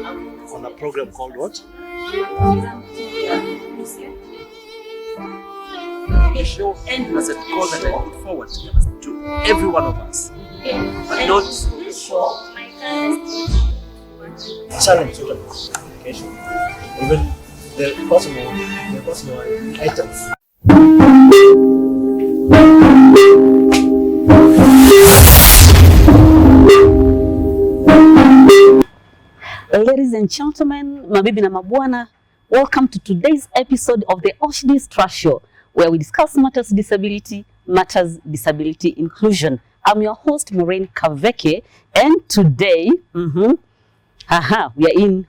on a program called what? The show was a call that I put forward to every one of us, but not challenge to communication, even the personal items. Ladies and gentlemen, mabibi na mabwana, welcome to today's episode of the Oshdi's Trust Show, where we discuss matters disability inclusion. I'm your host, Maureen Kaveke, and today, we are in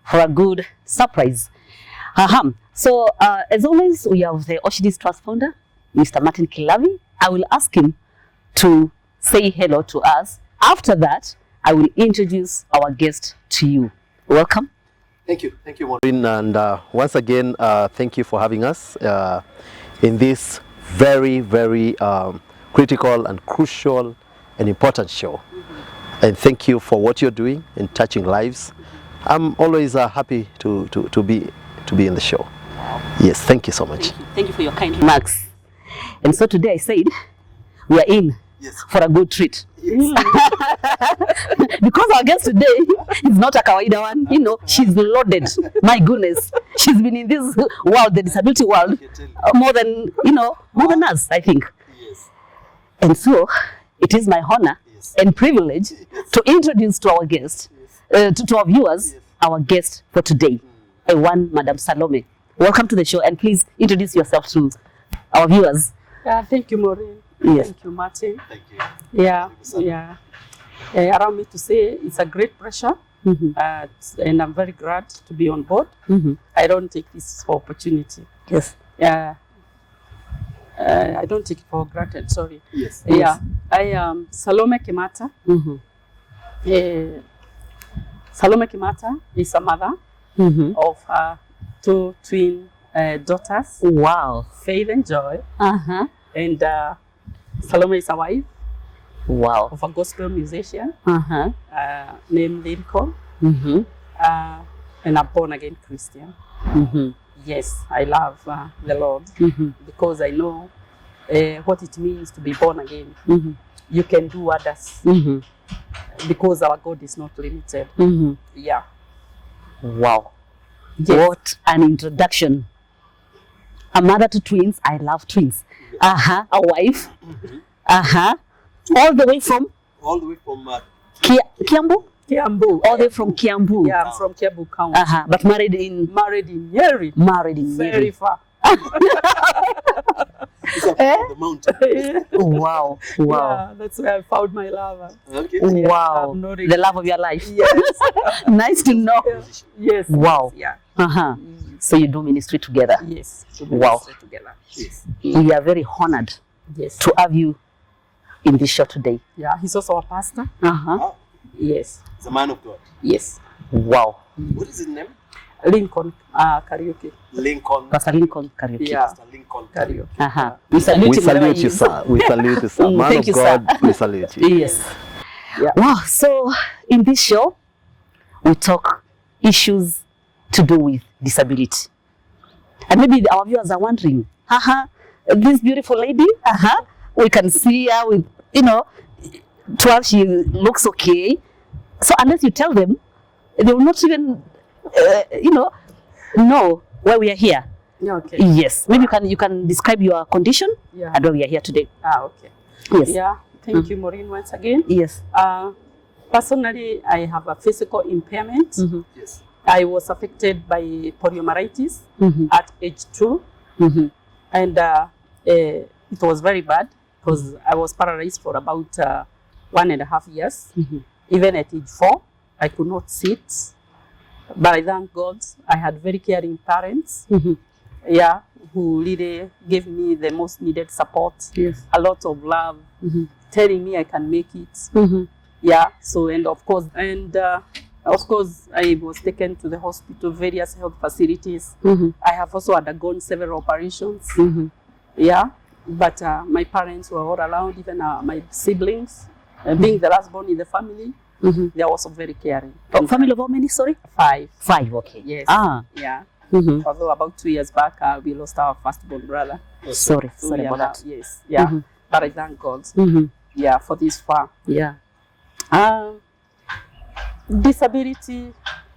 for a good surprise. So, as always, we have the Oshdi's Trust founder, Mr. Martin Kilavi. I will ask him to say hello to us. After that, I will introduce our guest to you. Welcome. Thank you, Maureen, and once again, thank you for having us in this very, very critical and crucial and important show. And thank you for what you're doing in touching lives. I'm always happy to be in the show. Wow. Yes, thank you so much. Thank you for your kind remarks. And so today I said we are in for a good treat. Yes. Because our guest today is not a kawaida one. You know, she's loaded. My goodness, she's been in this world, the disability world, more than us, I think. Yes. And so it is my honor and privilege to introduce to our guest, to our viewers, our guest for today, one Madam Salome. Welcome to the show, and please introduce yourself to our viewers. Thank you, Maureen. Yes. Thank you, Martin. Thank you. Allow me to say it's a great pleasure, and I'm very glad to be on board. I don't take this for opportunity. Yes. I don't take it for granted. Sorry. Yes. I am Salome Kimata. Salome Kimata is a mother of two twin daughters. Wow. Faith and Joy. And Salome is a wife. Wow. Of a gospel musician named Lincoln. And a born again Christian. Yes, I love the Lord because I know what it means to be born again. You can do others because our God is not limited. Yeah. Wow. Yes. What an introduction. A mother to twins. I love twins. A wife. All the way from Kiambu? Kiambu. All the way from Kiambu. Yeah, I'm from Kiambu County. But married in Nyeri. Very Very far. It's up the mountain. Wow. Yeah, that's where I found my lover. Okay. Wow. The love of your life. Yes. Nice to know. Yes. Wow. Yeah. So you do ministry together. Yes. Wow. Together. Yes. We are very honored to have you in this show today. Yeah, he's also a pastor. Yes. He's a man of God. Yes. Wow. What is his name? Lincoln Karaoke. Lincoln. Pastor Lincoln Karaoke. Yeah. Pastor Lincoln Karaoke. We salute you, sir. We salute you, sir. Man Thank of you, God, sir. we salute you. Yes. Yeah. Wow. So in this show, we talk issues to do with disability. And maybe our viewers are wondering, this beautiful lady, we can see her with, to her she looks okay. So unless you tell them, they will not even, know why we are here. Yeah, okay. Yes. Maybe you can describe your condition and why we are here today. Okay. Yes. Yeah. Thank you, Maureen, once again. Yes. Personally, I have a physical impairment. Yes. I was affected by poliomyelitis at age 2. And it was very bad because I was paralyzed for about 1.5 years. Even at age 4, I could not sit. But I thank God I had very caring parents, who really gave me the most needed support, a lot of love, telling me I can make it. So, and of course, I was taken to the hospital, various health facilities. I have also undergone several operations. But my parents were all around, even my siblings. Being the last born in the family, They are also very caring. Oh, family of how many, sorry? 5. 5, okay. Yes. Ah. Yeah. Mm-hmm. Although about 2 years back, we lost our firstborn brother. Sorry So we about are now- that. Yes. Yeah. But I thank God. Yeah, for this far. Yeah. Disability,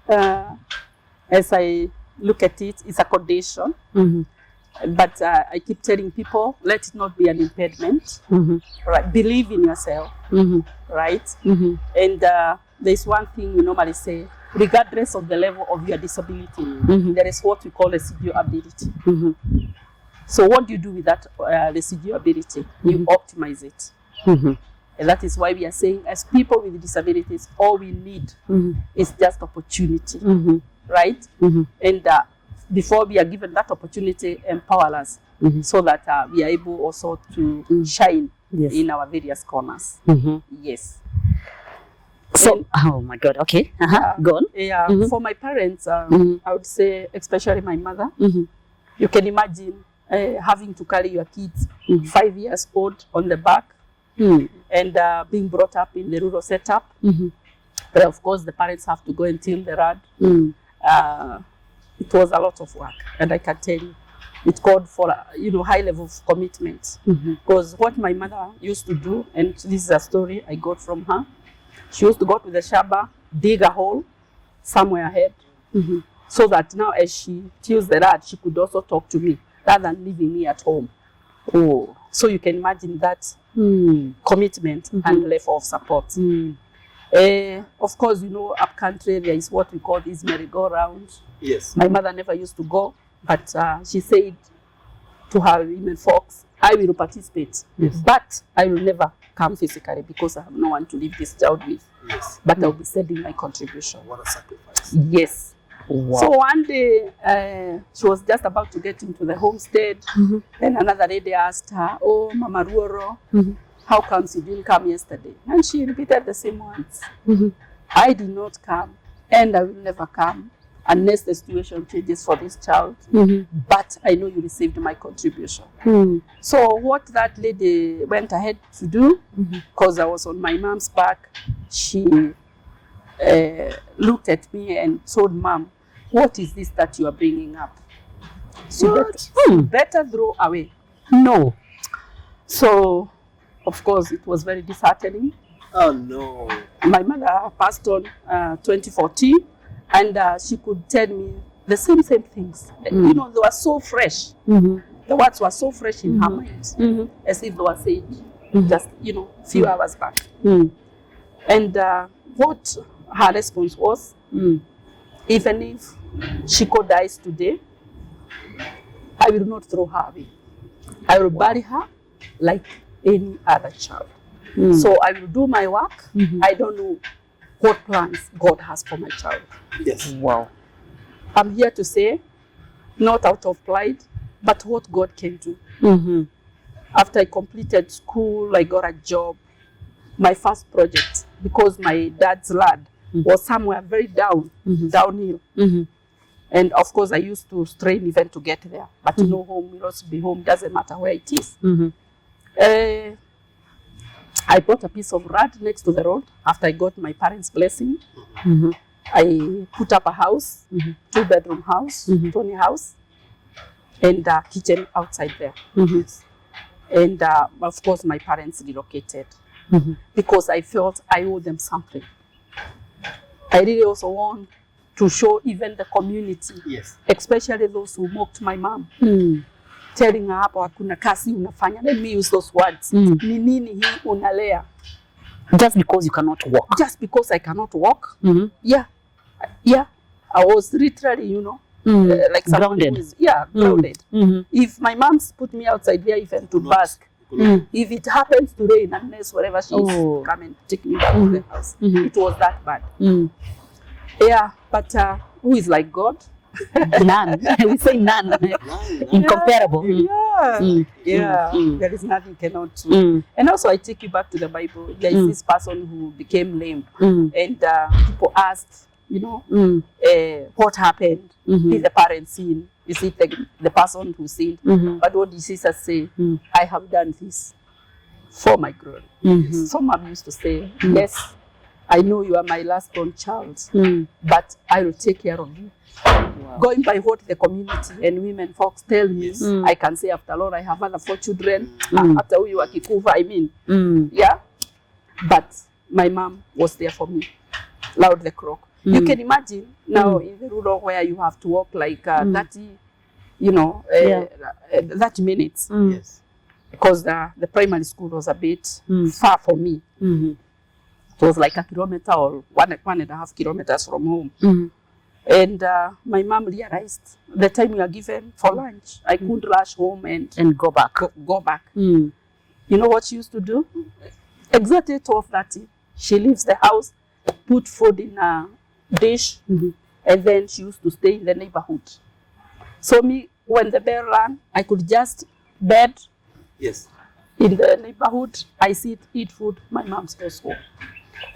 as I look at it, is a condition. But I keep telling people, let it not be an impediment. Right? Believe in yourself. Right? And there's one thing we normally say, regardless of the level of your disability, there is what we call residual ability. So what do you do with that residual ability? You optimize it. And that is why we are saying, as people with disabilities, all we need is just opportunity, right? And before we are given that opportunity, empower us so that we are able also to shine in our various corners. Yes. So, oh my God, okay. Go on. Yeah, for my parents, I would say, especially my mother, you can imagine having to carry your kids 5 years old on the back and being brought up in the rural setup. But of course, the parents have to go and till the rod. It was a lot of work, and I can tell you, it called for high level of commitment. Because what my mother used to do, and this is a story I got from her, she used to go to the shamba, dig a hole somewhere ahead, so that now as she tills the rod, she could also talk to me rather than leaving me at home. Oh, so you can imagine that commitment and level of support. Of course, up country there is what we call this merry-go-round. Yes. My mother never used to go, but she said to her women folks, I will participate, but I will never come physically because I have no one to leave this child with. Yes. But I'll be sending my contribution. What a sacrifice. Yes. Wow. So one day, she was just about to get into the homestead. Then another lady asked her, oh, Mama Ruoro, how comes you didn't come yesterday? And she repeated the same words. I did not come, and I will never come unless the situation changes for this child. But I know you received my contribution. So what that lady went ahead to do, because I was on my mom's back, she looked at me and told Mom, what is this that you are bringing up? You better throw away. No. So, of course, it was very disheartening. Oh no. My mother passed on 2014, and she could tell me the same things. They were so fresh. The words were so fresh in her mind, as if they were said just, few hours back. And what her response was, even if Shiko dies today, I will not throw her away. I will bury her like any other child. So I will do my work. I don't know what plans God has for my child. Yes. Wow. I'm here to say, not out of pride, but what God can do. After I completed school, I got a job. My first project, because my dad's land was somewhere very downhill. And of course, I used to strain even to get there. But home will also be home, doesn't matter where it is. I bought a piece of land next to the road after I got my parents' blessing. I put up a house, 2-bedroom house, Tony house, and a kitchen outside there. And of course, my parents relocated because I felt I owe them something. I really also want to show even the community, especially those who mocked my mom, telling her hapo hakuna kazi unafanya. Let me use those words. Ni nini hii unalea? Just because you cannot walk. Just because I cannot walk? Yeah. I was literally, like grounded. Grounded. If my mom's put me outside there even to bask, if it happens to rain, unless wherever she is, come and take me back to the house. It was that bad. Yeah, but who is like God? None. We say none. Incomparable. There is nothing cannot do. And also I take you back to the Bible. There is this person who became lame, and people asked, what happened? Did the parents sin? Is it the person who sinned? But what did Jesus say? I have done this for my glory. Some of used to say, yes, I know you are my last born child, but I will take care of you. Wow. Going by what the community and women folks tell me, I can say after all, I have other 4 children. After huyu akikufa, I mean, yeah. But my mom was there for me, loud the clock. You can imagine now in the rural where you have to walk like 30, 30 minutes. Yes. Because the primary school was a bit far for me. It was like a kilometer or 1.5 kilometers from home. And my mom realized the time we are given for lunch, I couldn't rush home and go back. Go back. You know what she used to do? Exactly 12:30, she leaves the house, put food in a dish, and then she used to stay in the neighborhood. So me, when the bell rang, I could just bed in the neighborhood. I sit, eat food, my mom's goes home.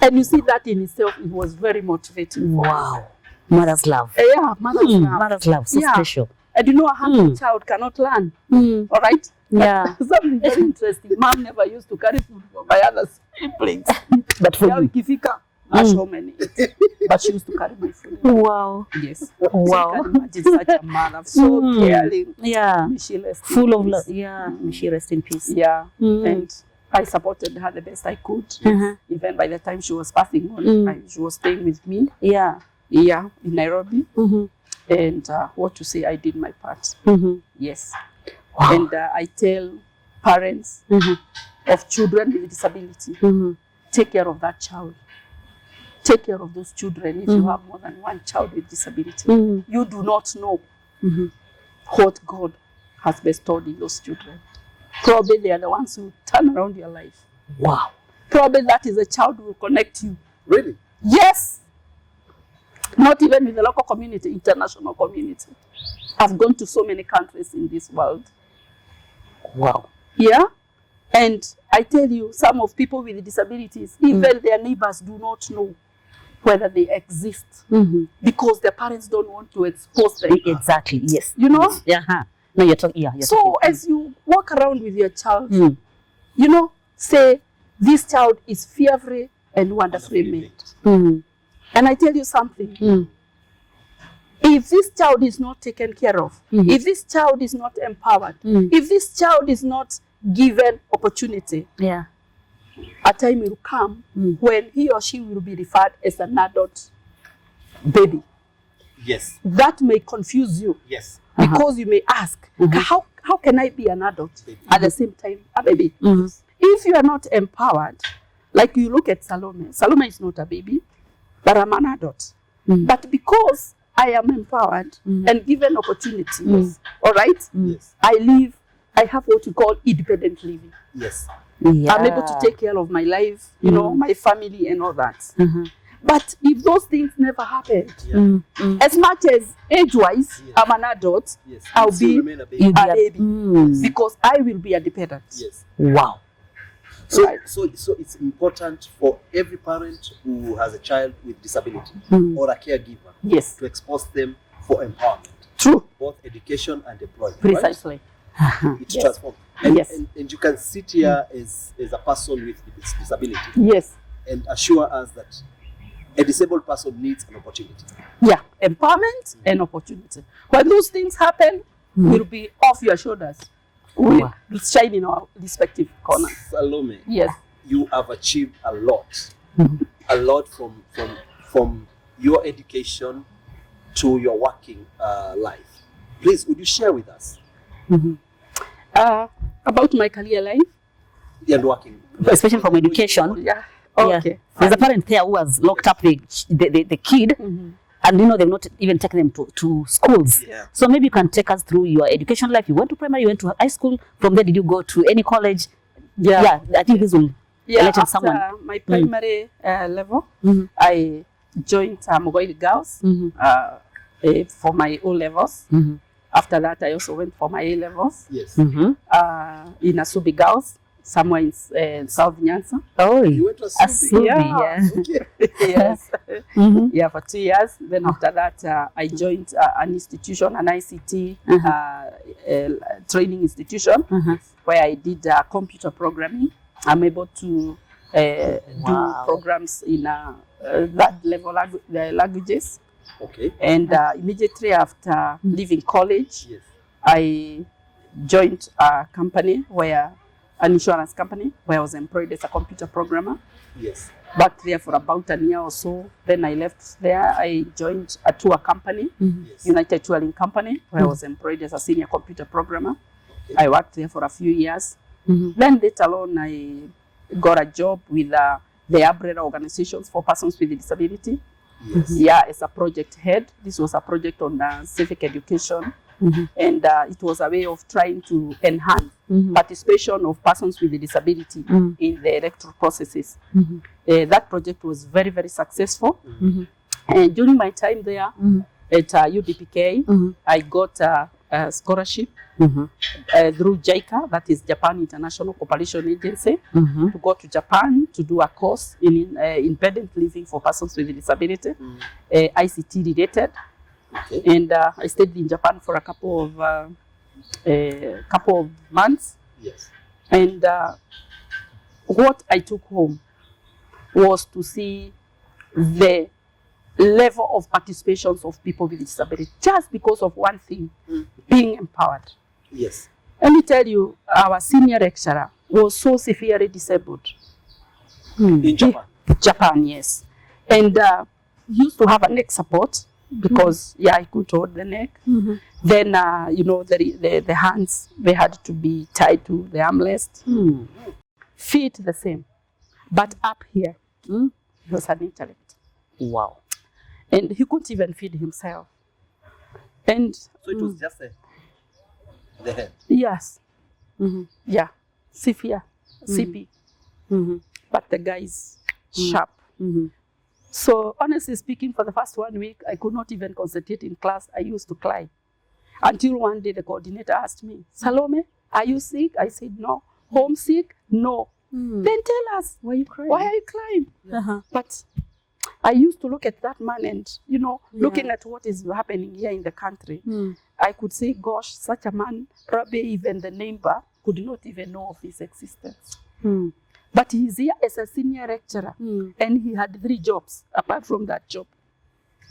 And you see that in itself, it was very motivating. Wow. Mother's love. Yeah, mother's love. Mother's love, so special. And you know, a hungry child cannot learn. All right? Yeah. Something very interesting. Mom never used to carry food for my other siblings. But for you. Ikifika, show many. But she used to carry my food. Wow. Yes. Wow. So you can imagine such a mother, so caring. Yeah. May she rest full of peace. love. Yeah. May she rest in peace. Yeah. And I supported her the best I could. Even by the time she was passing on, she was staying with me. Yeah. Yeah, in Nairobi. And what to say, I did my part. Yes. Wow. And I tell parents of children with disability, take care of that child. Take care of those children if you have more than one child with disability. You do not know what God has bestowed in those children. Probably they are the ones who turn around your life. Wow. Probably that is a child who will connect you. Really? Yes. Not even with the local community, international community. I've gone to so many countries in this world. Wow. Yeah. And I tell you, some of people with disabilities, even their neighbors do not know whether they exist because their parents don't want to expose them. Exactly. Yes. You know? Yeah. No, you're talking. Yeah. So talking. As you walk around with your child, you know, say this child is fearfully and wonderfully made. And I tell you something. If this child is not taken care of, if this child is not empowered, if this child is not given opportunity, a time will come when he or she will be referred as an adult baby. Yes. That may confuse you. Yes. Because you may ask, how can I be an adult at the same time a baby? If you are not empowered, like you look at Salome. Salome is not a baby, but I'm an adult. But because I am empowered and given opportunities, all right, I have what we call independent living. Yes. I'm able to take care of my life, you know, my family and all that. But if those things never happened, as much as age-wise, I'm an adult, I'll be a baby because I will be a dependent. Yes. Wow. So it's important for every parent who has a child with disability or a caregiver to expose them for empowerment. True. Both education and employment. Precisely. Right? It's transformed. And you can sit here as a person with disability. Yes. And assure us that a disabled person needs an opportunity. Yeah, empowerment and opportunity. When those things happen, we'll be off your shoulders. We'll shine in our respective corners. Salome, yes, you have achieved a lot. A lot from your education to your working life. Please, would you share with us? About my career life? And working. Especially from education. Yeah. Okay. Yeah. There's a parent there who has locked up the kid, and you know they've not even taken them to schools. Yeah. So maybe you can take us through your education life. You went to primary, you went to high school. From there, did you go to any college? Yeah. I think this will after someone. My primary level, I joined Mogoi Girls for my O levels. After that, I also went for my A levels. Yes. In Asubi Girls, somewhere in South Nyanza. Oh, you went to Asubi? Yeah. Okay. Yes. Yeah, for 2 years. Then after that, I joined an institution, an ICT training institution, where I did computer programming. I'm able to Wow. do programs in that level languages. Okay. And immediately after leaving college, Yes. I joined a company an insurance company where I was employed as a computer programmer. Yes. Worked there for about a year or so. Then I left there. I joined a tour company, Yes. United Touring Company, where I was employed as a senior computer programmer. Okay. I worked there for a few years. Then later on, I got a job with the umbrella organizations for persons with disability. Yes. Yeah, as a project head. This was a project on civic education. And it was a way of trying to enhance participation of persons with disability in the electoral processes. That project was very, very successful. And during my time there at UDPK, I got a scholarship through JICA, that is Japan International Cooperation Agency, to go to Japan to do a course in independent living for persons with disability, ICT related. Okay. And I stayed in Japan for a couple of months. Yes. And what I took home was to see the level of participation of people with disability, just because of one thing, being empowered. Yes. Let me tell you, our senior lecturer was so severely disabled. In Japan? Japan, yes. And he used to have a neck support because, yeah, he could hold the neck. Then, the hands, they had to be tied to the armrest. Feet the same. But up here, he was an intellect. Wow. And he couldn't even feed himself. And so it was just the head? Yes. Yeah. Severe. CP. But the guy is sharp. So honestly speaking, for the first 1 week, I could not even concentrate in class. I used to cry. Until one day the coordinator asked me, Salome, are you sick? I said, no. Homesick? No. Then tell us. Why are you crying? Why are you crying? But I used to look at that man and, looking at what is happening here in the country, I could say, gosh, such a man, probably even the neighbor could not even know of his existence. But he's here as a senior lecturer, and he had 3 jobs apart from that job.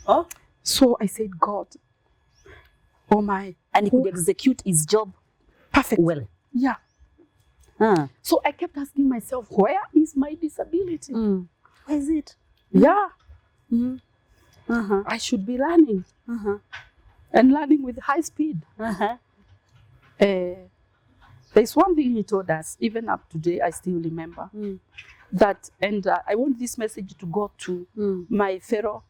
Huh? So I said, God, oh my. And he could execute his job perfect. Well. Yeah. So I kept asking myself, where is my disability? Where is it? Yeah. I should be learning. And learning with high speed. There's one thing he told us, even up today, I still remember, that, and I want this message to go to my fellow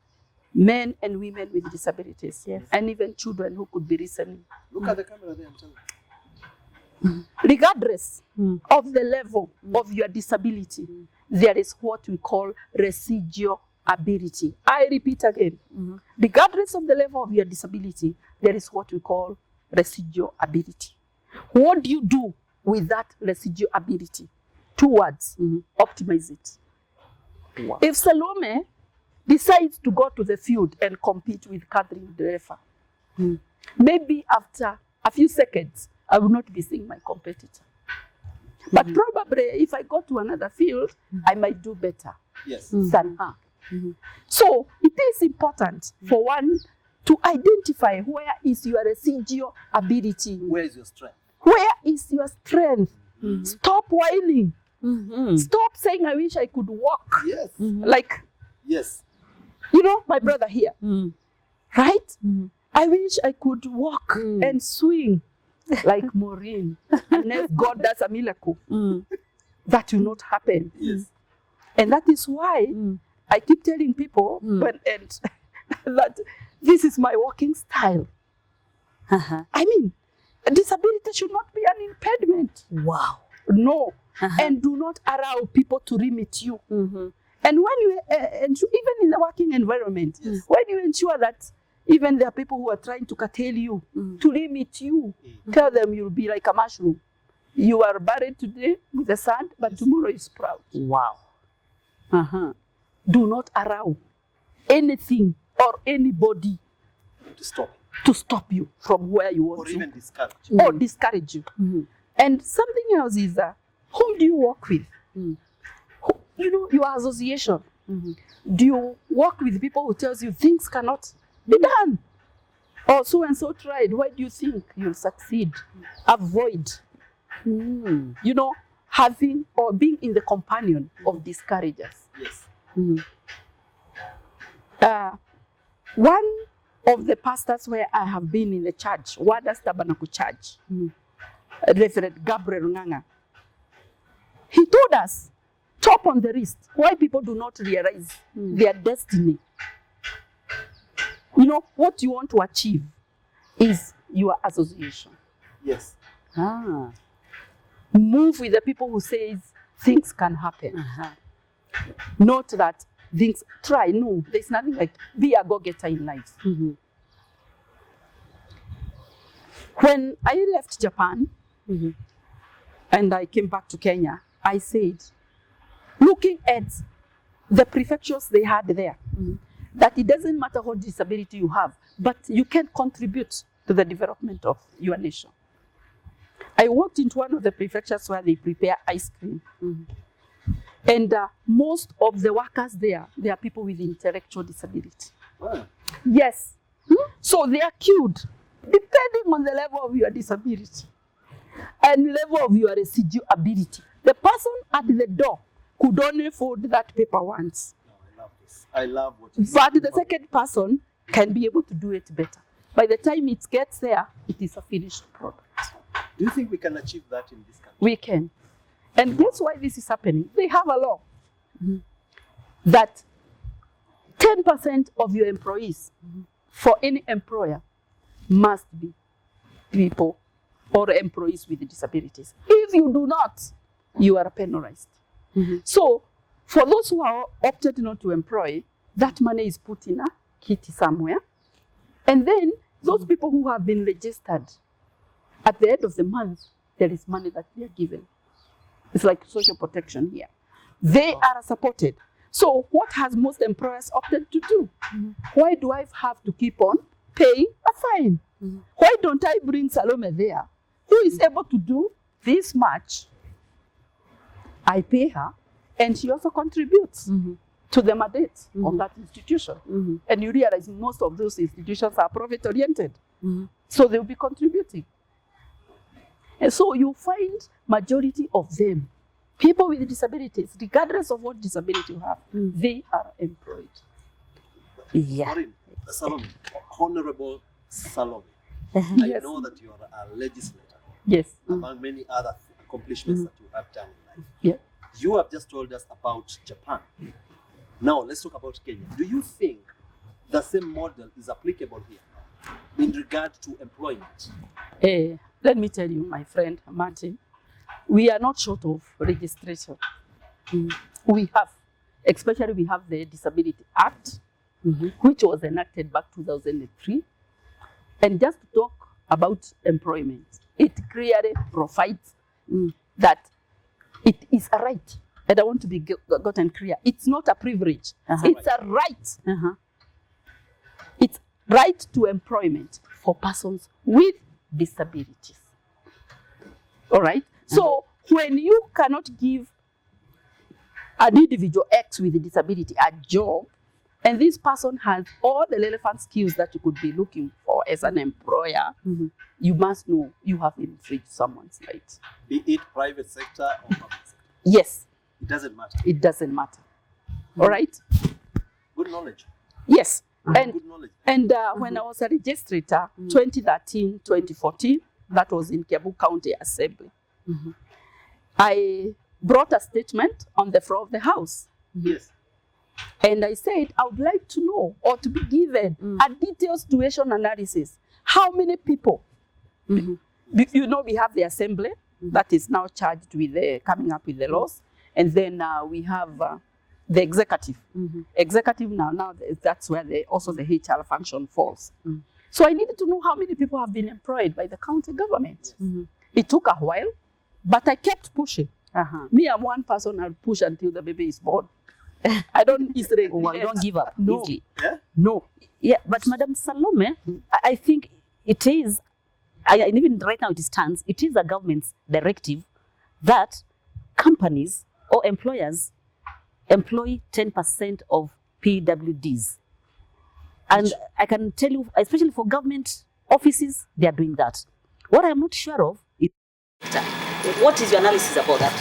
men and women with disabilities, and even children who could be listening. Look at the camera there, I'm telling you. Regardless of the level of your disability, there is what we call residual ability. I repeat again, regardless of the level of your disability, there is what we call residual ability. What do you do with that residual ability? 2 words, optimize it. Wow. If Salome decides to go to the field and compete with Catherine Drefer, maybe after a few seconds, I will not be seeing my competitor. But probably if I go to another field, I might do better than her. So it is important for one to identify where is your residual ability. Where is your strength? Where is your strength? Stop whining. Stop saying, I wish I could walk. Yes. Like, yes. My brother here, right? I wish I could walk and swing like Maureen. Unless God does a miracle, that will not happen. Yes. And that is why I keep telling people that this is my walking style. I mean, disability should not be an impediment. Wow. No. And do not allow people to limit you. And when you, even in the working environment, when you ensure that even there are people who are trying to curtail you, to limit you, tell them you'll be like a mushroom. You are buried today with the sand, but tomorrow you sprout. Wow. Do not allow anything or anybody to stop you from where you want or to. Even discourage you. Or discourage you. And something else is, whom do you work with? you know, your association. Do you work with people who tells you things cannot be done? Or so and so tried. Why do you think you'll succeed? Avoid. You know, having or being in the companion of discouragers. Yes. One of the pastors where I have been in the church, Wada Tabernacle Church, Reverend Gabriel Nganga, he told us, top on the list, why people do not realize their destiny. You know, what you want to achieve is your association. Yes. Move with the people who says things can happen. Not that things, try, no, there's nothing like be a go-getter in life. When I left Japan and I came back to Kenya, I said, looking at the prefectures they had there, that it doesn't matter what disability you have, but you can contribute to the development of your nation. I walked into one of the prefectures where they prepare ice cream. And most of the workers there, they are people with intellectual disability. Wow. Yes. So they are queued, depending on the level of your disability and level of your residual ability. The person at the door could only fold that paper once. No, I love this. I love what you But the second person can be able to do it better. By the time it gets there, it is a finished product. Do you think we can achieve that in this country? We can. And guess why this is happening? They have a law that 10% of your employees for any employer must be people or employees with disabilities. If you do not, you are penalized. So for those who are opted not to employ, that money is put in a kitty somewhere. And then those people who have been registered, at the end of the month, there is money that they are given. It's like social protection here. They are supported. So what has most employers opted to do? Why do I have to keep on paying a fine? Why don't I bring Salome there, who is able to do this much? I pay her, and she also contributes to the mandate of that institution. And you realize most of those institutions are profit-oriented. So they'll be contributing. And so you find majority of them, people with disabilities, regardless of what disability you have, they are employed. Maureen, Salome, Honorable Salome, I know that you are a legislator. Yes. Among many other accomplishments that you have done in life. Yeah. You have just told us about Japan. Now let's talk about Kenya. Do you think the same model is applicable here in regard to employment? Let me tell you, my friend Martin, we are not short of registration. We have, especially we have the Disability Act, which was enacted back 2003. And just to talk about employment, it clearly provides that it is a right. And I want to be gotten clear. It's not a privilege. It's a right. It's right to employment for persons with disabilities. All right? So when you cannot give an individual X with a disability a job, and this person has all the relevant skills that you could be looking for as an employer, you must know you have infringed someone's right. Be it private sector or public sector? Yes. It doesn't matter. It doesn't matter. All right? Good knowledge. Yes. Good knowledge. And when I was a registrator, 2013, 2014, that was in Kiabu County Assembly, I brought a statement on the floor of the House. Yes. And I said, I would like to know or to be given a detailed situation analysis. How many people? You know, we have the Assembly that is now charged with coming up with the laws. And then we have the executive. Executive now that's where also the HR function falls. So I needed to know how many people have been employed by the county government. It took a while, but I kept pushing. Me, I'm one person, I'll push until the baby is born. I don't easily. Well, you don't give up easily. Yeah? No. Yeah, but Madam Salome, I think it is, and even right now it stands, it is a government's directive that companies or employers employ 10% of PWDs. And I can tell you, especially for government offices, they are doing that. What I'm not sure of is, what is your analysis about that?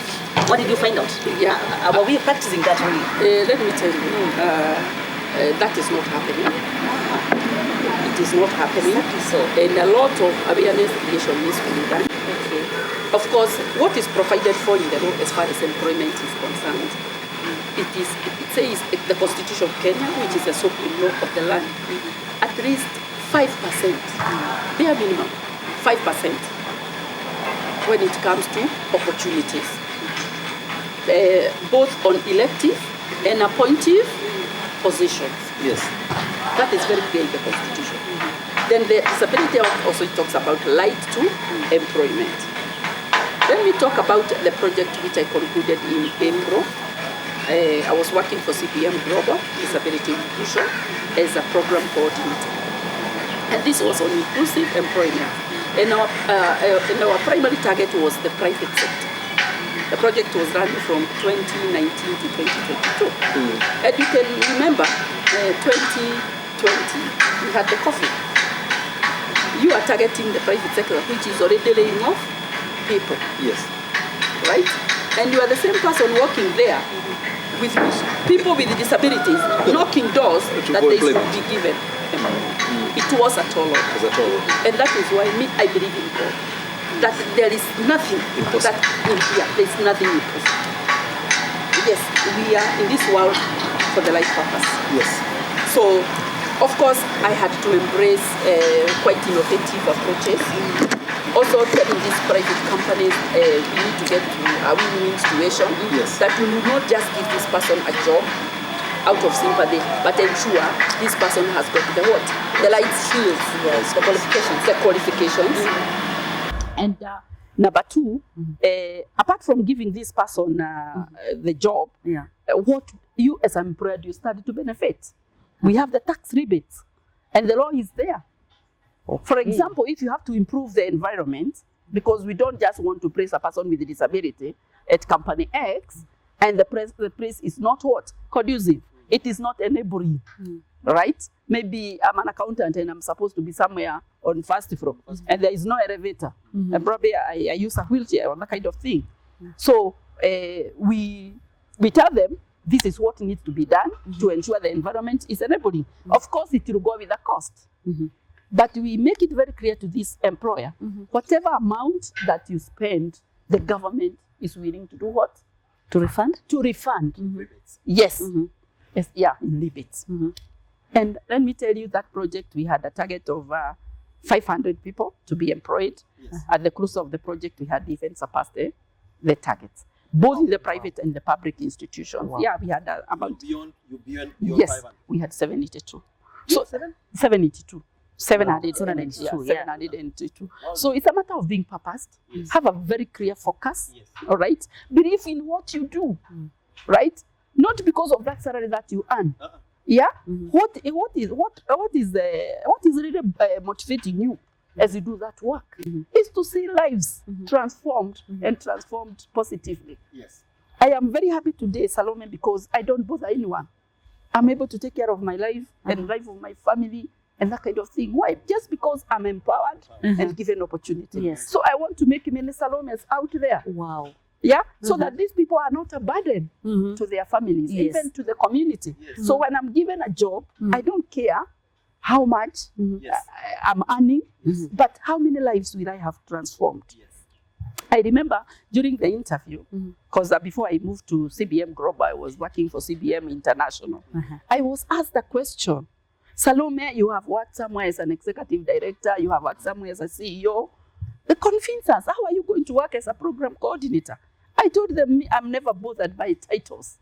What did you find out? Yeah. Are we practicing that really? Let me tell you, that is not happening. It is not happening. So. And a lot of awareness creation needs to be done. Okay. Of course, what is provided for in the law as far as employment is concerned, it says the Constitution of Kenya, which is the supreme law of the land, at least 5%, bare minimum, 5% when it comes to opportunities, both on elective and appointive positions. Yes. That is very clear in the Constitution. Then the Disability Act also talks about right to employment. Then we talk about the project which I concluded in April. I was working for CPM Global Disability Inclusion as a program coordinator. And this was on inclusive employment. And our primary target was the private sector. The project was run from 2019 to 2022. And you can remember 2020, we had the COVID. You are targeting the private sector, which is already laying off people. Yes. Right? And you are the same person working there with people with disabilities, knocking doors that they should be given. It was a total. And that is why I believe in God. That there is nothing that in here, there is nothing impossible. Yes, we are in this world for the right purpose. Yes. So, of course, I had to embrace quite innovative approaches. Also telling these private companies we need to get to a win-win situation. Yes. That we will not just give this person a job out of sympathy, but ensure this person has got the what? The right skills, yes, the qualifications. And number two, apart from giving this person the job, what you as an employer do you start to benefit? We have the tax rebates, and the law is there. For example, if you have to improve the environment, because we don't just want to praise a person with a disability at company X, and the praise is not what? Conducive. It is not enabling, right? Maybe I'm an accountant and I'm supposed to be somewhere on first floor, and there is no elevator. And probably I use a wheelchair or that kind of thing. So we tell them, this is what needs to be done to ensure the environment is enabling. Of course, it will go with a cost. But we make it very clear to this employer, whatever amount that you spend, the government is willing to do what? To refund? To refund. Yes. Yes. Yeah, in rebates. And let me tell you, that project, we had a target of 500 people to be employed. Yes. At the close of the project, we had even surpassed the targets, both in the private and the public institutions. Wow. Yeah, we had about... Beyond yes, 500. We had 782. So 782. 782. Wow. So it's a matter of being purposed. Yes. Have a very clear focus. Yes. All right. Believe in what you do. Right. Not because of that salary that you earn. Yeah. What is really motivating you as you do that work is to see lives transformed and transformed positively. Yes. I am very happy today, Salome, because I don't bother anyone. I'm able to take care of my life and life of my family. And that kind of thing. Why? Just because I'm empowered and given opportunity. Yes. So I want to make many Salomes out there. Wow. Yeah. So that these people are not a burden to their families, even to the community. Yes. So when I'm given a job, I don't care how much I'm earning, but how many lives will I have transformed? Yes. I remember during the interview, because before I moved to CBM Global, I was working for CBM International. I was asked a question. Salome, you have worked somewhere as an executive director, you have worked somewhere as a CEO. They convinced us, how are you going to work as a program coordinator? I told them, I'm never bothered by titles,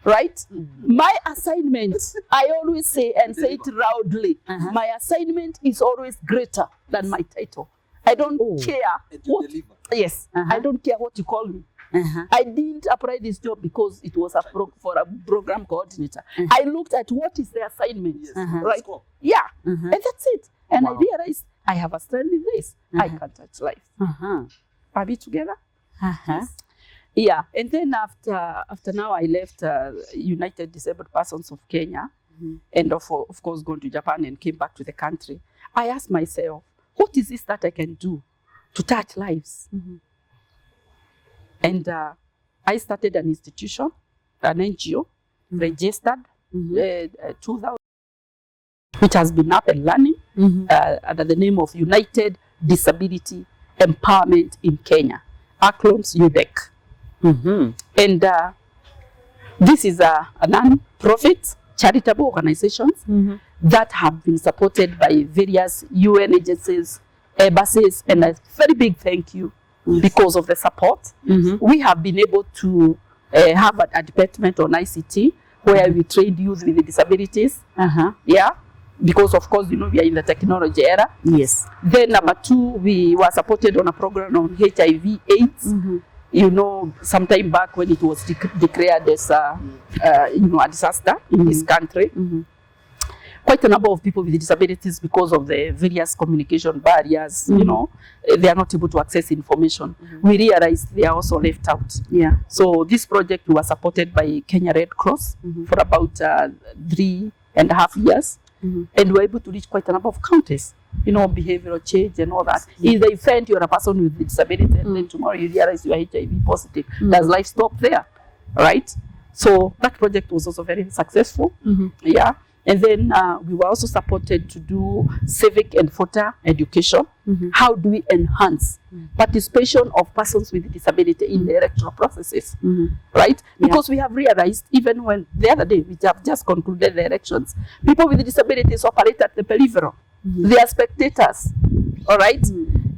right? My assignment, I always say, and say it loudly, my assignment is always greater than my title. I don't care what, I don't care what you call me. I didn't apply this job because it was for a program coordinator. I looked at what is the assignment, right? Yeah, and that's it. And I realized I have a strength in this. I can touch life. Are we together? Yes. Yeah, and then after now I left United Disabled Persons of Kenya, and of course gone to Japan and came back to the country. I asked myself, what is this that I can do to touch lives? And I started an institution, an NGO, registered 2000, which has been up and running under the name of United Disability Empowerment in Kenya, acronyms UDEC. And this is a non-profit charitable organizations that have been supported by various UN agencies, embassies, and a very big thank you because of the support. We have been able to have a department on ICT where we train youth with disabilities. Yeah, because of course, you know, we are in the technology era. Yes. Then number 2, we were supported on a program on HIV/AIDS. You know, sometime back when it was declared as you know, a disaster in this country. Quite a number of people with disabilities, because of the various communication barriers, you know, they are not able to access information. We realized they are also left out. Yeah. So this project was supported by Kenya Red Cross for about 3.5 years. And we were able to reach quite a number of counties, you know, behavioral change and all that. In the event you're a person with disability and then tomorrow you realize you are HIV positive, does life stop there? Right? So that project was also very successful. Yeah. And then we were also supported to do civic and voter education. How do we enhance participation of persons with disability in the electoral processes? Right? Because we have realized, even when the other day we have just concluded the elections, people with disabilities operate at the peripheral. They are spectators. All right?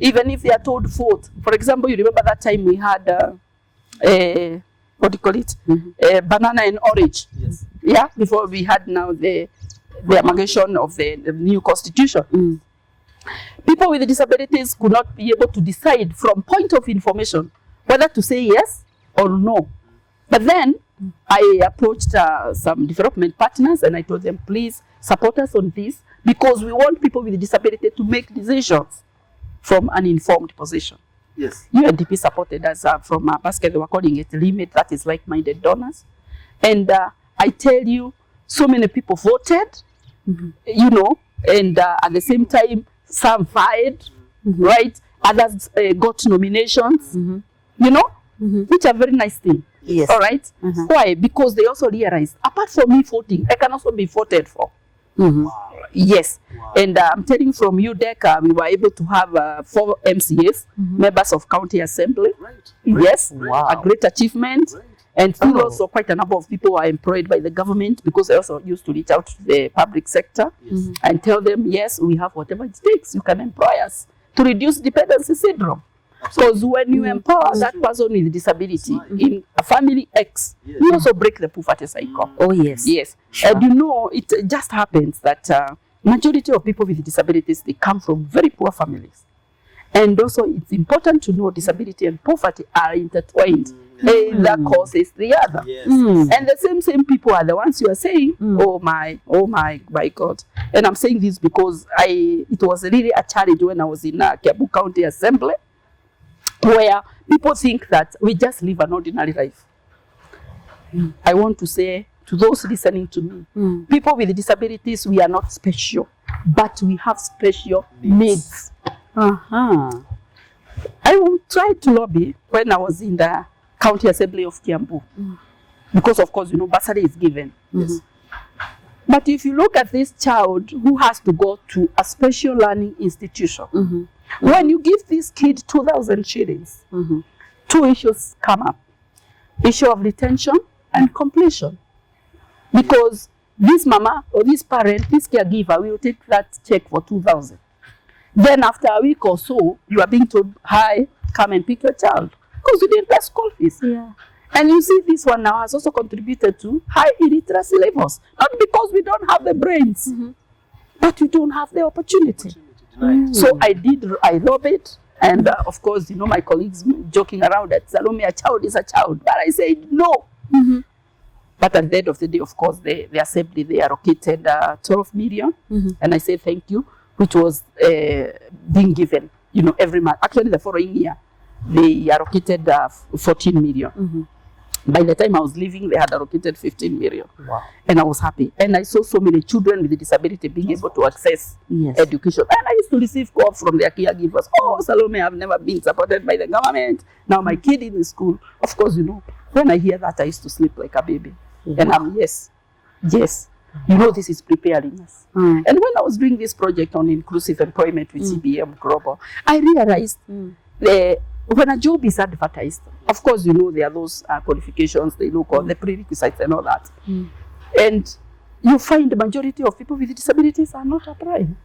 Even if they are told vote. For example, you remember that time we had what do you call it? Banana and orange. Yes. Yeah, before we had now the amalgamation of the new constitution. People with disabilities could not be able to decide from point of information whether to say yes or no. But then I approached some development partners and I told them, please support us on this, because we want people with disability to make decisions from an informed position. Yes. UNDP supported us from a basket, they were calling it Limit, that is like-minded donors. And I tell you, so many people voted, you know, and at the same time, some fired, right? Others got nominations, you know, which are very nice thing. Yes. All right? Why? Because they also realized, apart from me voting, I can also be voted for. Yes. And I'm telling you, from UDEC, we were able to have 4 MCAs, members of county assembly. Yes. Wow. A great achievement. And still also quite a number of people are employed by the government, because they also used to reach out to the public sector and tell them, yes, we have whatever it takes. You can employ us to reduce dependency syndrome. Because when you empower that person with disability in a family X, you also break the poverty cycle. Oh, yes. Yes. And you know, it just happens that majority of people with disabilities, they come from very poor families. And also it's important to know disability and poverty are intertwined. Either causes the other. And the same people are the ones you are saying, oh my God. And I'm saying this because it was really a challenge when I was in Kiabu County Assembly, where people think that we just live an ordinary life. I want to say to those listening to me, people with disabilities, we are not special, but we have special needs. I tried to lobby when I was in the County Assembly of Kiambu, because of course, you know, bursary is given. But if you look at this child who has to go to a special learning institution, when you give this kid 2,000 shillings, 2 issues come up. Issue of retention and completion. Because this mama or this parent, this caregiver will take that check for 2,000. Then after a week or so, you are being told, hi, come and pick your child. Because you didn't pay school fees. And you see, this one now has also contributed to high illiteracy levels. Not because we don't have the brains, but we don't have the opportunity. So I lobbied. And of course, you know, my colleagues joking around that Salome, a child is a child. But I said no. But at the end of the day, of course, the assembly, they allocated 12 million. And I said thank you, which was being given, you know, every month. Actually, the following year, they allocated 14 million. By the time I was leaving, they had allocated 15 million. Wow. And I was happy. And I saw so many children with disability being able to access education. And I used to receive calls from their caregivers. Oh, Salome, I've never been supported by the government. Now my kid is in school. Of course, you know, when I hear that, I used to sleep like a baby. And I'm, yes, you know, this is preparing us. And when I was doing this project on inclusive employment with CBM Global, I realized when a job is advertised, of course, you know, there are those qualifications, they look on the prerequisites and all that. And you find the majority of people with disabilities are not applying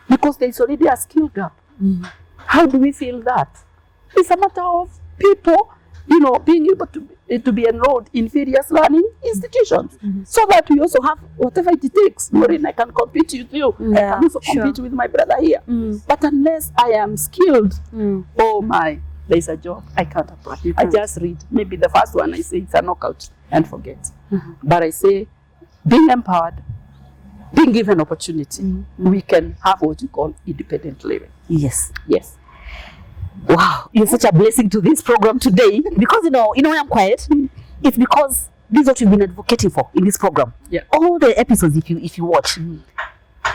because there is already a skill gap. How do we feel that? It's a matter of people, you know, being able to be enrolled in various learning institutions so that we also have whatever it takes. Maureen, I can compete with you. I can also compete with my brother here. But unless I am skilled, oh my, there's a job, I can't apply. I just read. Maybe the first one I say it's a knockout and forget. But I say, being empowered, being given opportunity, we can have what we call independent living. Yes. Wow, you're such a blessing to this program today. Because you know why I'm quiet? It's because this is what we've been advocating for in this program. All the episodes, if you watch,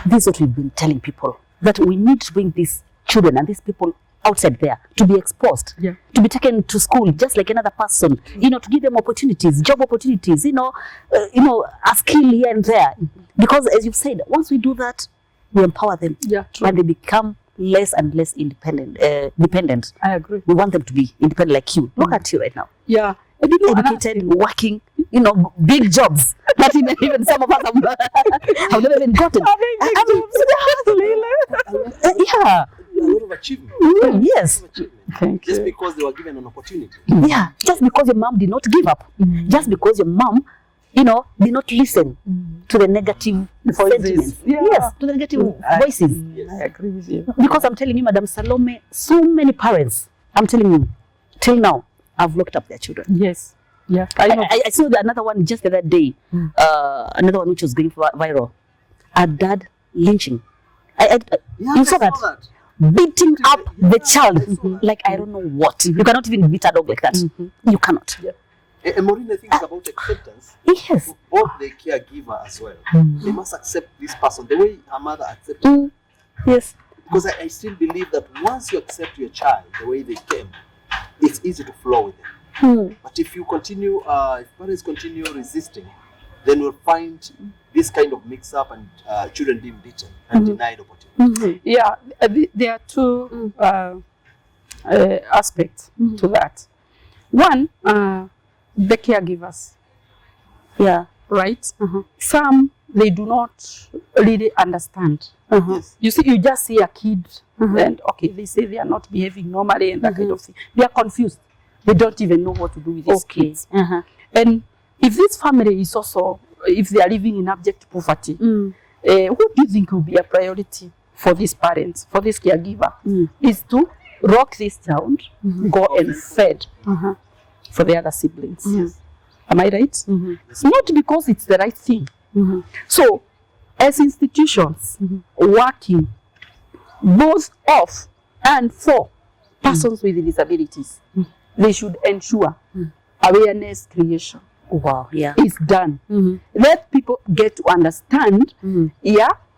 this is what we've been telling people, that we need to bring these children and these people outside there to be exposed, to be taken to school just like another person, you know, to give them opportunities, job opportunities, you know, a skill here and there. Because as you've said, once we do that, we empower them, and they become less and less dependent. I agree. We want them to be independent like you. Look at you right now. And you know, educated, working, you know, big jobs that even some of us have never even gotten. A lot of achievement. Yes. Thank just you. because they were given an opportunity. Just because your mom did not give up. Just because your mom, you know, did not listen to the negative sentiments. Yes, to the negative voices. I agree with you. Because I'm telling you, Madam Salome, so many parents, I'm telling you, till now, have locked up their children. Yes. I saw another one just the other day, another one which was going viral. A dad lynching. You saw that? Beating up the child like I don't know what. You cannot even beat a dog like that. You cannot. And Maureen, I think it's about acceptance. Yes. Both the caregiver as well. They must accept this person the way her mother accepted. Yes. Because I still believe that once you accept your child the way they came, it's easy to flow with them. But if you continue, if parents continue resisting, then we'll find this kind of mix-up and children being beaten and denied opportunity. There are two aspects to that. One, the caregivers. Right? Some, they do not really understand. Yes. You see, you just see a kid and okay, they say they are not behaving normally and that kind of thing. They are confused. They don't even know what to do with these kids. And if this family is also, if they are living in abject poverty, what do you think will be a priority for these parents, for this caregiver, is to rock this child, go and fed for the other siblings. Am I right? It's not because it's the right thing. So, as institutions working both of and for persons with disabilities, they should ensure awareness creation. Is done. Let people get to understand,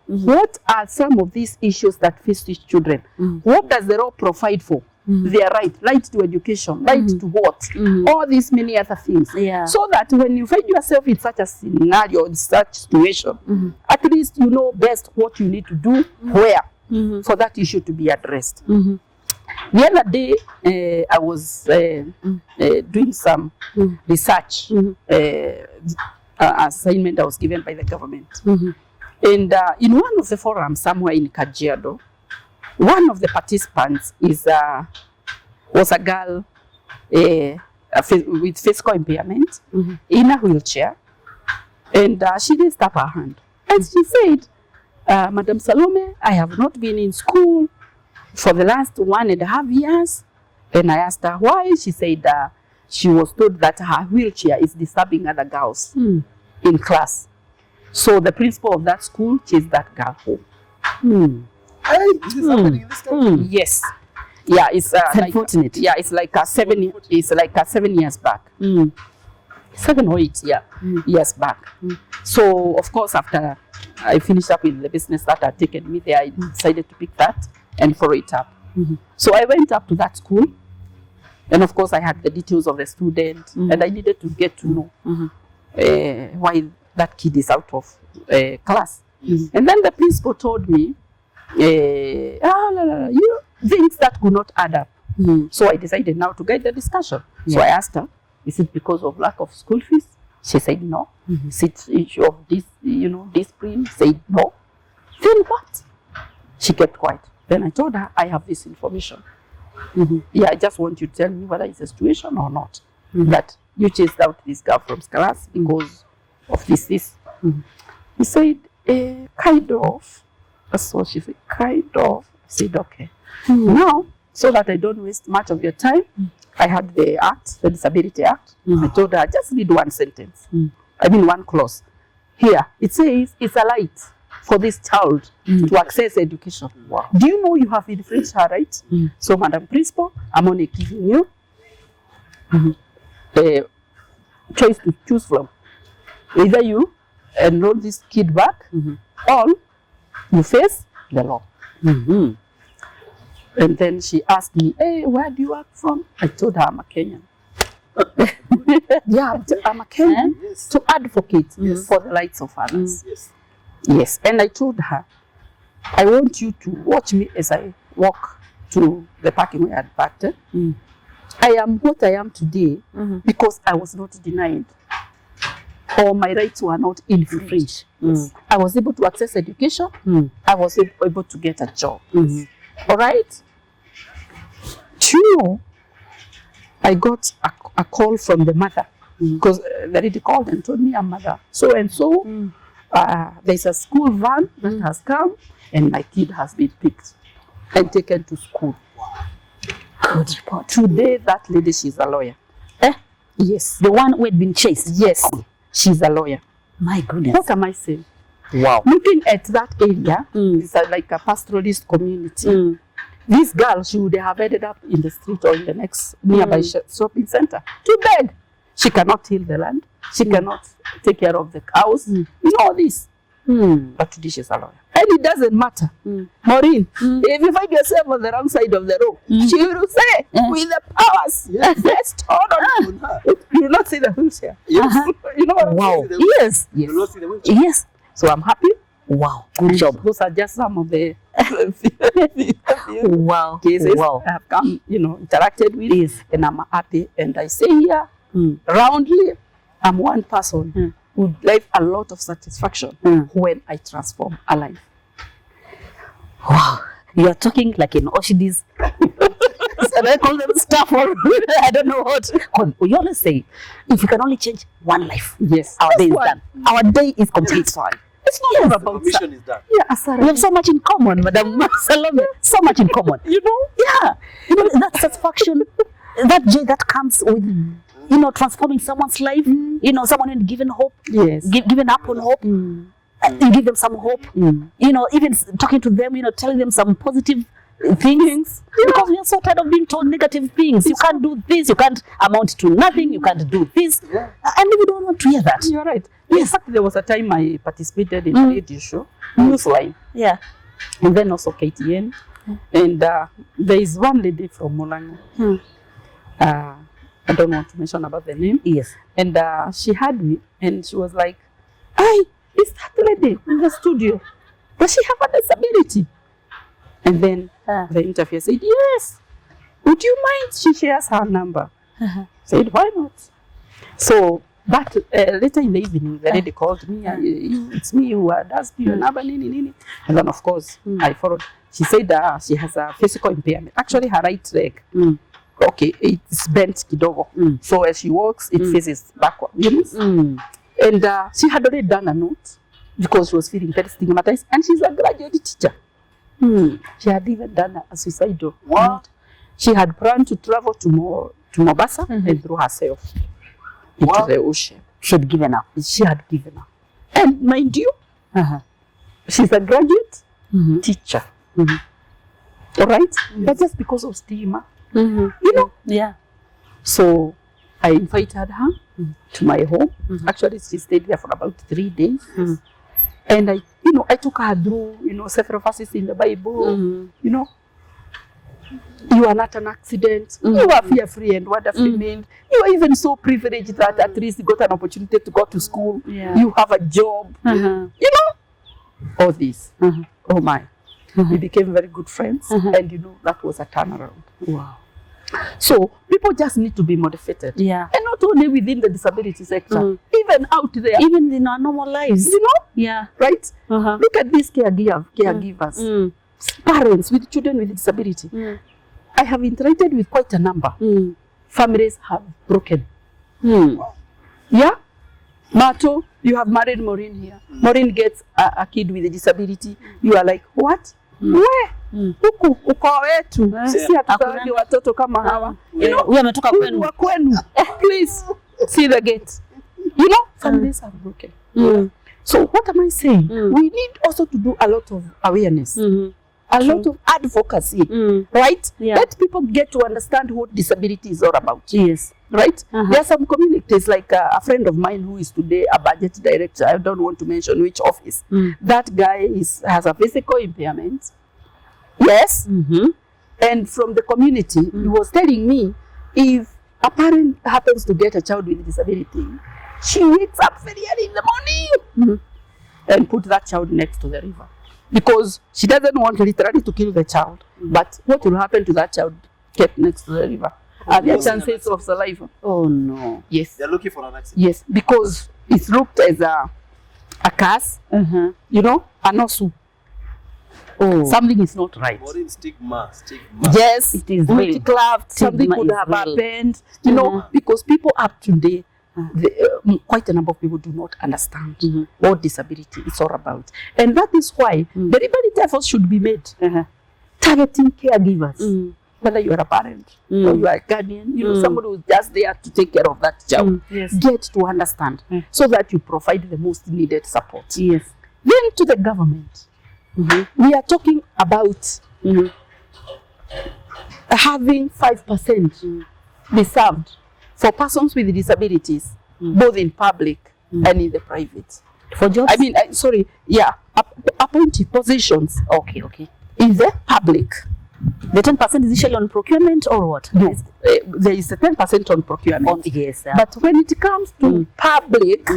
what are some of these issues that face these children? What does the law provide for? Their right to education, right to what? All these many other things. So that when you find yourself in such a scenario, in such situation, at least you know best what you need to do, where, for that issue to be addressed. The other day, I was doing some research, assignment I was given by the government. And in one of the forums somewhere in Kajiado, one of the participants was a girl with physical impairment in a wheelchair. And she raised up her hand. And she said, Madam Salome, I have not been in school for the last 1.5 years. And I asked her why. She said she was told that her wheelchair is disturbing other girls in class. So the principal of that school chased that girl home. Hey, this is happening in this country. Yes. Yeah, it's unfortunate. Like, yeah, it's like a 7. It's like a 7 years back. 7 or 8 years back. So of course, after I finished up with the business that had taken me there, I decided to pick that and follow it up. So I went up to that school, and of course I had the details of the student, and I needed to get to know why that kid is out of class. And then the principal told me, you know, things that could not add up. So I decided now to guide the discussion. So I asked her, is it because of lack of school fees? She said no. Is it issue of this, you know, discipline? Said no. Then what? She kept quiet. Then I told her, I have this information. Yeah, I just want you to tell me whether it's a situation or not. That you chased out this girl from class because of this. He said, kind of. So she said, kind of. I said, okay. Now, so that I don't waste much of your time, I had the act, the Disability Act. I told her, just read one sentence. I mean, one clause. Here, it says it's a right for this child to access education. Wow. Do you know you have infringed her right? So, Madam Principal, I'm only giving you a choice to choose from. Either you enroll this kid back, or you face the law. And then she asked me, hey, where do you work from? I told her I'm a Kenyan. Yeah, I'm a Kenyan to advocate for the rights of others. Yes, and I told her, I want you to watch me as I walk to the parking where I had parked. I am what I am today because I was not denied, or my rights were not infringed. I was able to access education. I was able to get a job. All right? True. I got a call from the mother because the lady called and told me, I'm mother so and so. There's a school van that has come, and my kid has been picked and taken to school. Good report. Today, that lady, she's a lawyer. Yes. The one who had been chased? Yes. She's a lawyer. My goodness. What am I saying? Wow. Looking at that area, it's like a pastoralist community. This girl, she would have ended up in the street or in the next nearby shopping center to beg. She cannot till the land. She cannot take care of the cows. You know all this. But today she's a lawyer. And it doesn't matter. Maureen, if you find yourself on the wrong side of the road, she will say, with the powers, rest on her. You will not see the wheelchair. Yes. You know what I'm saying? Yes. You will not see the wheelchair. Yes. So I'm happy. Wow. Good job. Those are just some of the Wow. cases Wow. I have come, you know, interacted with. Yes. And I'm happy. And I say here, roundly, I'm one person who gave a lot of satisfaction when I transform a life. Wow. You are talking like an Oshidi's. I call them staff or I don't know what. We always say, if you can only change one life, Yes. our day is done. Our day is complete. It's not all about Mission is done. Yeah, Asara. We have so much in common, Madam Salome. So much in common. You know? Yeah. You know, that satisfaction, that joy that comes with, you know, transforming someone's life. You know, someone who's given hope. Yes. Given up on hope. You give them some hope. You know, even talking to them, you know, telling them some positive things. Because we are so tired of being told negative things. You can't do this. You can't amount to nothing. You can't do this. And we don't want to hear that. You're right. In fact, there was a time I participated in a radio show, Newsline. Yeah. And then also KTN. And there is one lady from Molango. I don't want to mention about the name. Yes. And she had me, and she was like, "Hey, is that lady in the studio? Does she have a disability?" And then the interviewer said, "Yes. Would you mind she shares her number?" Said, "Why not?" So, but later in the evening, the lady called me. It's me who does your number, nini. And then, of course, I followed. She said she has a physical impairment. Actually, her right leg. Okay, it's bent kidogo. So as she walks, it faces backward. And she had already done a note because she was feeling very stigmatized. And she's a graduate teacher. She had even done a suicidal note. She had planned to travel to Mombasa and throw herself into the ocean. She had given up. She had given up. And mind you, she's a graduate teacher. all right? But just because of stigma, you know. Yeah. So I invited her to my home. Actually, she stayed there for about 3 days. And I took her through, several verses in the Bible, you are not an accident. You are fear-free and wonder-free made. You are even so privileged that at least you got an opportunity to go to school. Yeah. You have a job. All this. Oh my. We became very good friends. And that was a turnaround. Wow. So people just need to be motivated. Yeah. And not only within the disability sector, even out there. Even in our normal lives. Yeah. Right? Look at these caregivers. Parents with children with disability. I have interacted with quite a number. Families have broken. Yeah? Mato, you have married Maureen here. Maureen gets a kid with a disability. You are like, what? Where? Huku, uko wetu. Sisi hatuzawadi watoto kama hawa. Huyu ametoka kwenu. Wa kwenu. Please, see the gate. Families are broken. So what am I saying? We need also to do a lot of awareness. A lot of advocacy, right? Yeah. Let people get to understand what disability is all about. Yes. Right? There are some communities, like a friend of mine who is today a budget director. I don't want to mention which office. That guy has a physical impairment. Yes. And from the community, he was telling me, if a parent happens to get a child with a disability, she wakes up very early in the morning and put that child next to the river. Because she doesn't want literally to kill the child. But what will happen to that child kept next to the river? Are there chances of survival? Oh no. Yes. They're looking for an accident. Yes, because it's looked as a curse, a nosu. Oh. Something is not right. Maureen, stigma. Yes, it is multi-craft, something could have happened, because people up today, quite a number of people do not understand what disability is all about. And that is why deliberate efforts should be made targeting caregivers. Whether you are a parent or you are a guardian, somebody who's just there to take care of that child. Yes. Get to understand so that you provide the most needed support. Yes. Then to the government, we are talking about having 5% reserved for persons with disabilities, both in public and in the private. For jobs? Appointing positions. Okay. In the public. The 10% is usually on procurement or what? No, there is a 10% on procurement. Yes. But when it comes to public,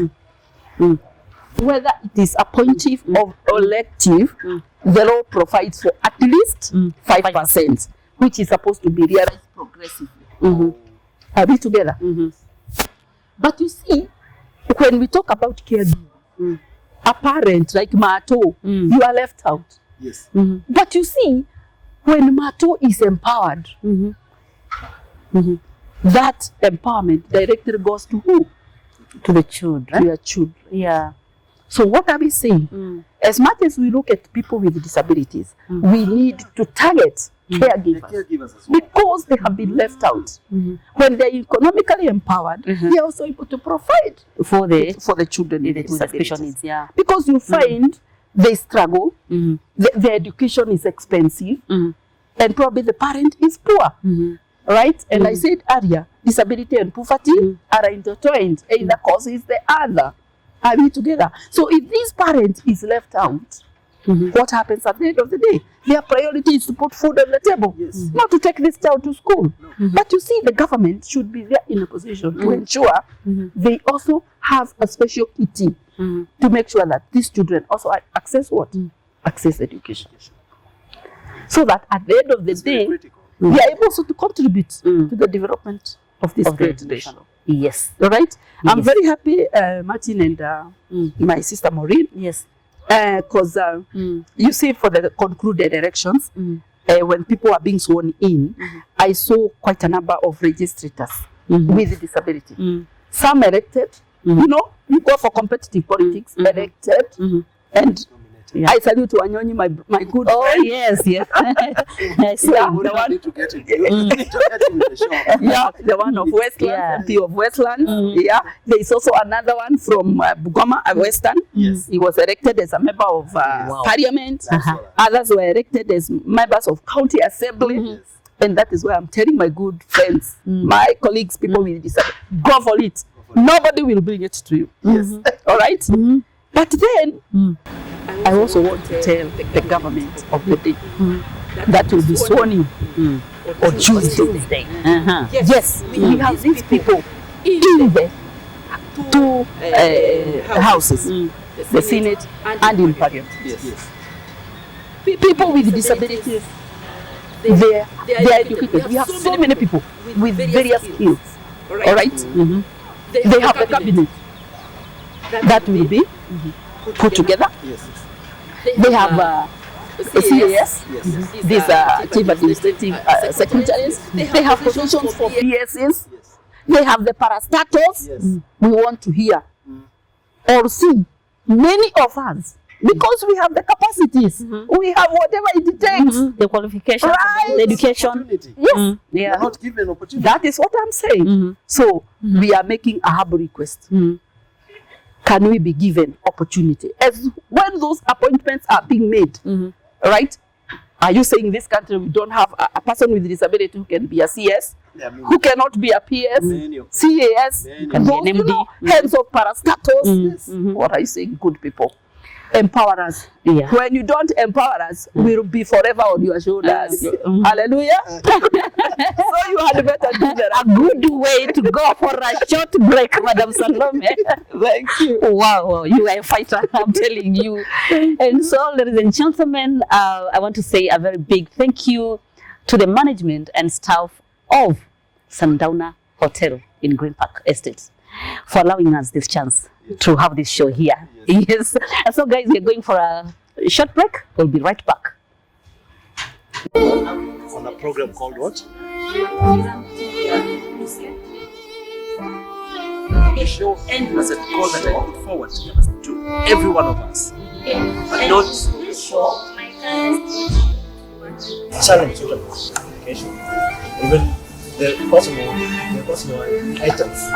whether it is appointive or elective, the law provides for at least 5%, which is supposed to be realized progressively. Are we together? But you see, when we talk about caregiving, a parent like Mato, you are left out. Yes. But you see, when Mato is empowered, that empowerment directly goes to who? To the children. To your children. Yeah. So what are we saying? As much as we look at people with disabilities, we need to target caregivers as well, because they have been left out. When they're economically empowered, they're also able to provide for the children with disabilities. Special needs. Yeah. Because you find they struggle, the education is expensive, and probably the parent is poor. Right? And I said earlier, disability and poverty are intertwined. Either causes the other. Are we together? So if this parent is left out, what happens at the end of the day? Their priority is to put food on the table, not to take this child to school. But you see, the government should be there in a position to ensure they also have a special kitty to make sure that these children also access what? Access education. So that at the end of the day, they are able also to contribute to the development of this great nation. Yes. All right? I'm very happy, Martin and my sister Maureen. Yes. Because you see, for the concluded elections, when people are being sworn in, I saw quite a number of registrators with disability. Some elected, you go for competitive politics, elected, and Yeah. I salute Wanyonyi, my good friend. Yes. Yeah, the one to get into the show. Yeah, the one of Westland, MP of Westland. Yeah, there is also another one from Bugoma, Western. Yes. He was elected as a member of Parliament. Others were elected as members of County Assembly. And that is why I'm telling my good friends, my colleagues, people with disability, go for it. Nobody will bring it to you. Yes. All right? But then, I also want to tell the government of the day that will be sworn in on Tuesday. Yes, we have these people in the two houses, the Senate and in Parliament. Yes. People with disabilities, they are educated. We have so many people with various skills. All right? They have a cabinet that will be put together. Yes. They have CAS, these chief administrative secretaries. They have positions for PSs. They have the parastatals. Yes. We want to hear or see many of us, because we have the capacities, we have whatever it takes. The qualifications, Right. the education. Opportunity. Yes, They are not given opportunity. that is what I'm saying. So we are making a humble request. Can we be given opportunity? As when those appointments are being made, right? Are you saying in this country we don't have a person with disability who can be a CS, who cannot be a PS, Many of them. CAS, Many and of those, them. you know, heads of parastatals? What are you saying, good people? Empower us. Yeah. When you don't empower us, we'll be forever on your shoulders. Hallelujah. So you had better do that. A good way to go for a short break, Madam Salome. Thank you. Wow, you are a fighter, I'm telling you. And so, ladies and gentlemen, I want to say a very big thank you to the management and staff of Sundowner Hotel in Green Park Estates for allowing us this chance to have this show here. Yes. And so, guys, we're going for a short break. We'll be right back. On a program called what? The show has a goal that I put forward to every one of us. But not challenge children with education. Even the personal items.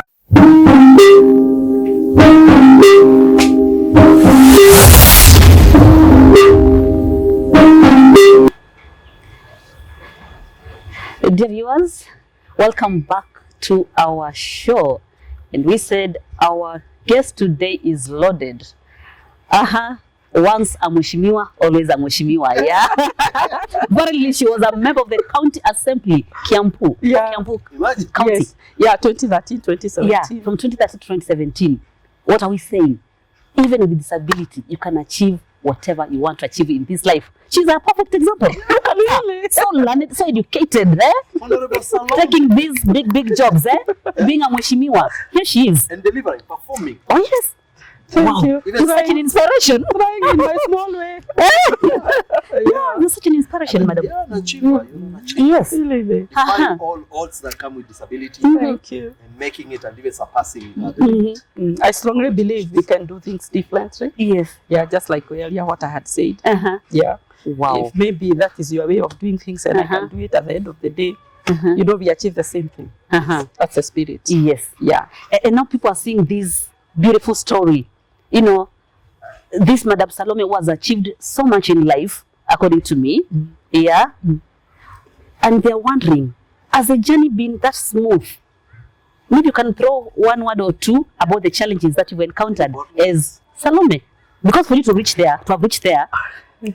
Dear viewers, welcome back to our show. And we said our guest today is loaded. Once a mheshimiwa, always a mheshimiwa. Yeah. Apparently, she was a member of the County Assembly, Kiambu. Yeah. Kiambu Imagine. County. Yes. Yeah, 2013, 2017. Yeah, from 2013 to 2017. What are we saying? Even with disability, you can achieve whatever you want to achieve in this life. She's a perfect example. Look at her. So learned, so educated, Honorable Salome. taking these big jobs, being a mheshimiwa. Here she is. And delivering, performing. Oh yes. Thank you. You're such an inspiration. Trying in my small way. Yeah, you're such an inspiration, madam. Yeah, an achiever. Yes. Really. Defying all odds that come with disability Thank you. and making it and even surpassing the I strongly believe we can do things differently. Yes. Yeah, just like earlier what I had said. Uh-huh. Yeah. Wow. If maybe that is your way of doing things and I can do it at the end of the day, you know, we achieve the same thing. That's the spirit. Yes. Yeah. And now people are seeing this beautiful story. You know, this Madam Salome was achieved so much in life, according to me. Yeah. And they're wondering, has the journey been that smooth? Maybe you can throw one word or two about the challenges that you've encountered as Salome. Because for you to reach there, to have reached there,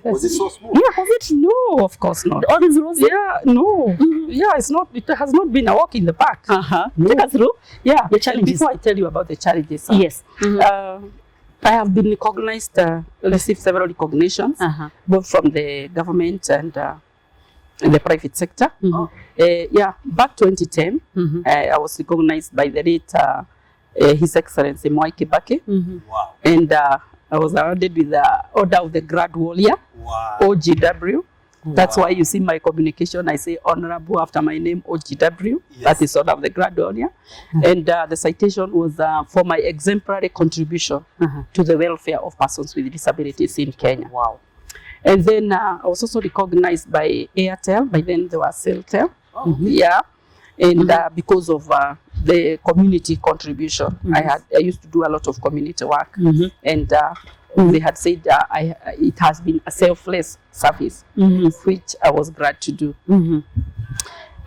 Was it so smooth? yeah, was it? No, of course not. All these rules? Yeah, no. Yeah, it's not. It has not been a walk in the park. Take us through. Yeah, The challenges. Before I tell you about the challenges, Yes. I have been recognized, received several recognitions, both from the government and the private sector. Yeah, back 2010, I was recognized by the late His Excellency Mwai Kaveke, Wow. and I was awarded with the Order of the Grand Warrior, Wow. OGW, That's why you see my communication, I say Honorable after my name, OGW. Yes. That is sort of the grad honor. And the citation was for my exemplary contribution to the welfare of persons with disabilities in Kenya. Wow. And then I was also recognized by Airtel. By then there was Celtel. Yeah. And because of the community contribution, I used to do a lot of community work. And they had said it has been a selfless service, which I was glad to do.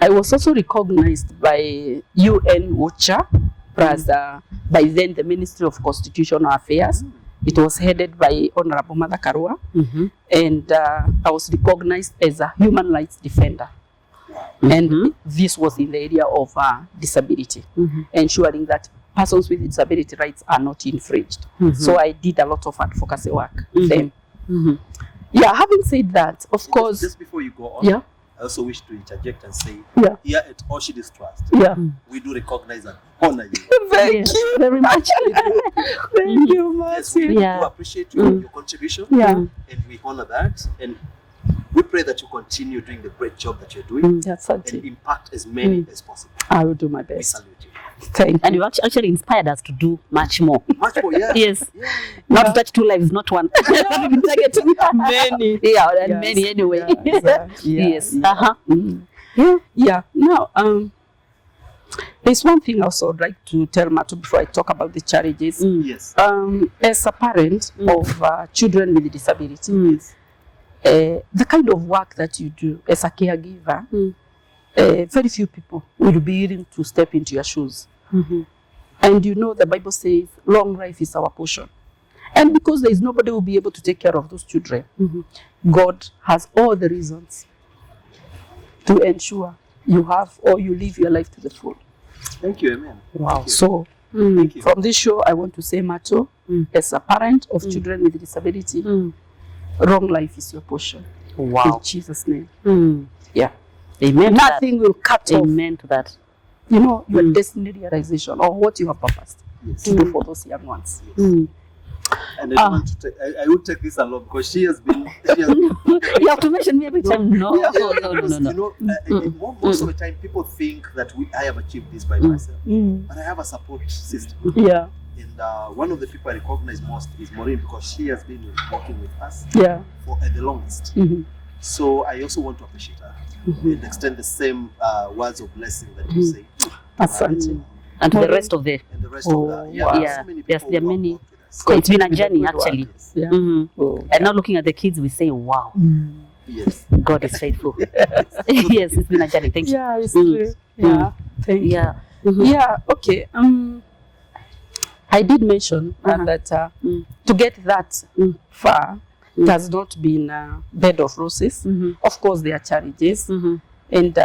I was also recognized by UN OCHA, plus by then the Ministry of Constitutional Affairs. It was headed by Honorable Mother Karua, and I was recognized as a human rights defender. And this was in the area of disability, ensuring that persons with disability rights are not infringed. So I did a lot of advocacy work with them. Yeah, having said that, of course... Just before you go on, I also wish to interject and say, here at Oshidis Trust, we do recognize and honor you. Thank you very much. Thank you, Marcy. We do appreciate your contribution, and we honor that. And we pray that you continue doing the great job that you're doing and impact as many as possible. I will do my best. We salute you. Thank you. And you actually inspired us to do much more. Much more, yeah. Yes. Not to touch 2 lives, not one. We've been targeting many. Yeah, and many anyway. Yes. Yeah. Now, there's one thing also I'd like to tell Matu before I talk about the challenges. Yes. As a parent of children with disabilities, the kind of work that you do as a caregiver, very few people will be willing to step into your shoes. And you know the Bible says long life is our portion. And because there is nobody who will be able to take care of those children, God has all the reasons to ensure you have or you live your life to the full. Thank you, amen. Wow. Thank you. So Thank you. from this show, I want to say, Mato, as a parent of children with disability, long life is your portion. Wow. In Jesus' name. Yeah. Amen. Nothing will cut off. Amen to that. You know, your destiny realization or what you have purposed to do for those young ones. And I want to take, I will take this along because she has been. You have to mention me every time. No. You know, most of the time people think that I have achieved this by myself, but I have a support system. Yeah. And one of the people I recognize most is Maureen because she has been working with us for the longest. So I also want to appreciate her and extend the same words of blessing that you say. Asante. And to the rest of the... And the rest of the... Yeah, so many people there are many... So it's been a journey, actually. Yeah. And now looking at the kids, we say, wow. Yes. God is faithful. Yes, it's been a journey. Thank you. Yeah, it's true. Yeah. Thank you. Yeah, okay. I did mention that to get that far, it has not been a bed of roses. Of course, there are challenges. And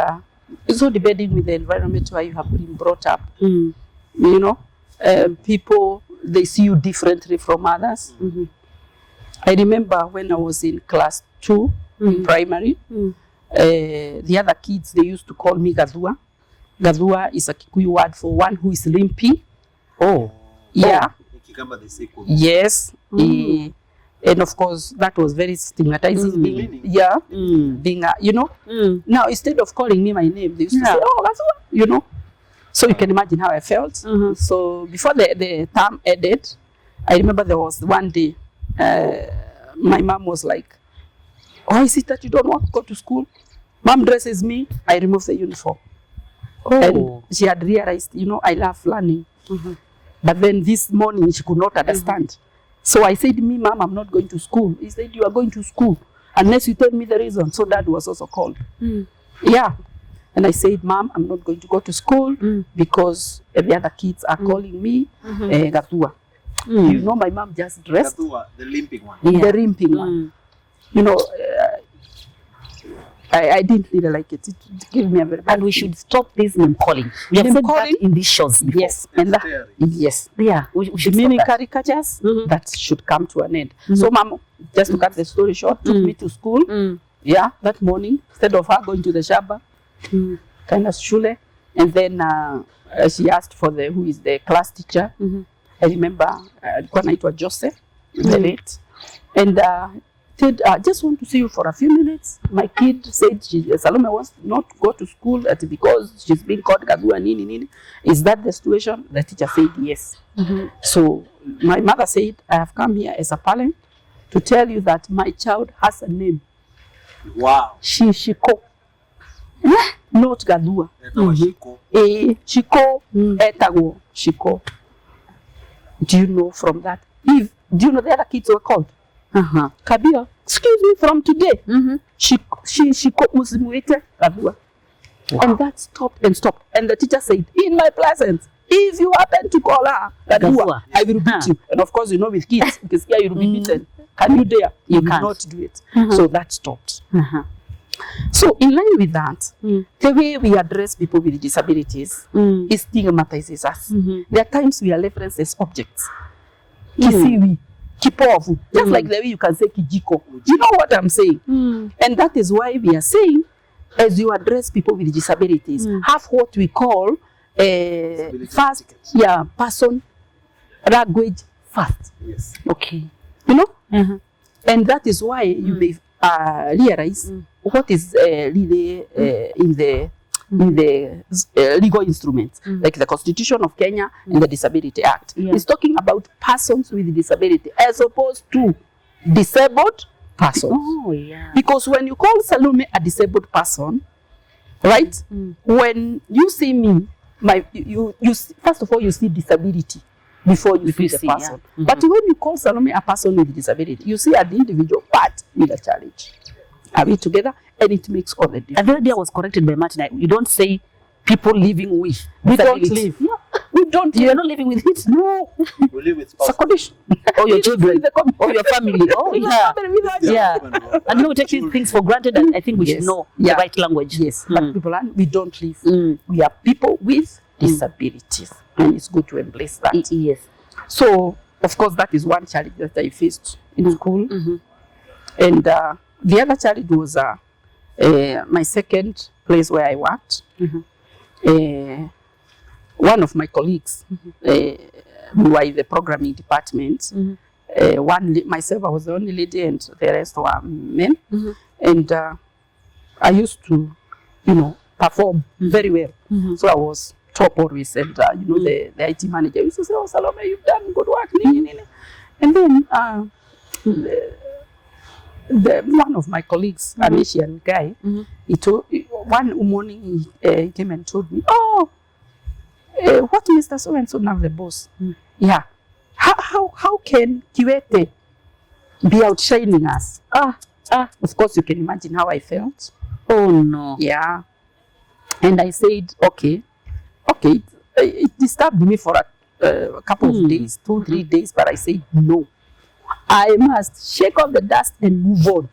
so debating with the environment where you have been brought up, you know, people, they see you differently from others. I remember when I was in class 2 in primary, the other kids, they used to call me Gadua. Gadua is a Kikuyu word for one who is limping. Yeah. Yes. And of course, that was very stigmatizing. Being you know. Now, instead of calling me my name, they used to say, oh, Gadua, you know. So you can imagine how I felt. So before the term ended, I remember there was one day, my mom was like, oh, is it that you don't want to go to school? Mom dresses me, I remove the uniform. And she had realized, you know, I love learning. But then this morning, she could not understand. So I said, me, Mom, I'm not going to school. He said, you are going to school unless you tell me the reason. So Dad was also called. Yeah. And I said, Mom, I'm not going to go to school because the other kids are calling me Gatua. You know, my mom just dressed. Gatua, the limping one. The limping one. You know, I didn't really like it. It gave me a very bad And we should stop this name calling. We have said that in these shows before. Yes. And that, yes. Yeah, we should many stop that. caricatures that should come to an end. So Mom, just to cut the story short, took me to school. Yeah, that morning, instead of her going to the shamba, kind of shule, and then she asked for who is the class teacher. I remember alikuwa anaitwa Joseph, the late, and said, I just want to see you for a few minutes. My kid said Salome wants not to go to school because she's being called Kagua nini nini. Is that the situation? The teacher said yes. So my mother said, I have come here as a parent to tell you that my child has a name. Wow. Shiko. Not Gadua. Shiko. Shiko. Etago. Shiko. Do you know from that? Do you know the other kids were called? Kabia, excuse me, from today. Shiko Muslimuite Gadua. And that stopped and stopped. And the teacher said, in my presence, if you happen to call her Gadua, I will beat you. And of course, you know, with kids, because here you will be beaten. Can you dare? You cannot do it. So that stopped. So in line with that, the way we address people with disabilities is stigmatizes us. There are times we are referenced as objects. Kisiwi, kipofu, just like the way you can say kijiko. You know what I'm saying? And that is why we are saying, as you address people with disabilities, have what we call first, person language first. Yes. Okay. You know? And that is why you may realize what is really in the legal instruments, like the Constitution of Kenya and the Disability Act. It's talking about persons with disability as opposed to disabled persons. Oh, yeah. Because when you call Salome a disabled person, right? When you see me, you first of all you see disability before you see the person. Yeah. But when you call Salome a person with disability, you see an individual but with a challenge. Are we together? And it makes all the difference. And the other day I was corrected by Martin. You don't say people living with. We don't live. Yeah. We don't. You are not living with it. No. We live with it's a condition. Or your children. Or your family. Oh, yeah. Yeah. And we take these things for granted, and I think we should know the right language. Yes. But people, we don't live. We are people with disabilities. And it's good to embrace that. Yes. So, of course, that is one challenge that I faced in school. And the other challenge was my second place where I worked. One of my colleagues, we were in the programming department. Myself, I was the only lady, and the rest were men. And I used to, perform very well. So I was top always, and the IT manager used to say, "Oh, Salome, you've done good work." And then one of my colleagues, an Asian guy, he told one morning he came and told me, "Oh, what Mr. So and so, now the boss? Yeah, how can Kaveke be outshining us?" Of course, you can imagine how I felt. Oh no. Yeah. And I said, okay. It disturbed me for a couple of days, 2-3 days, but I said no. I must shake off the dust and move on.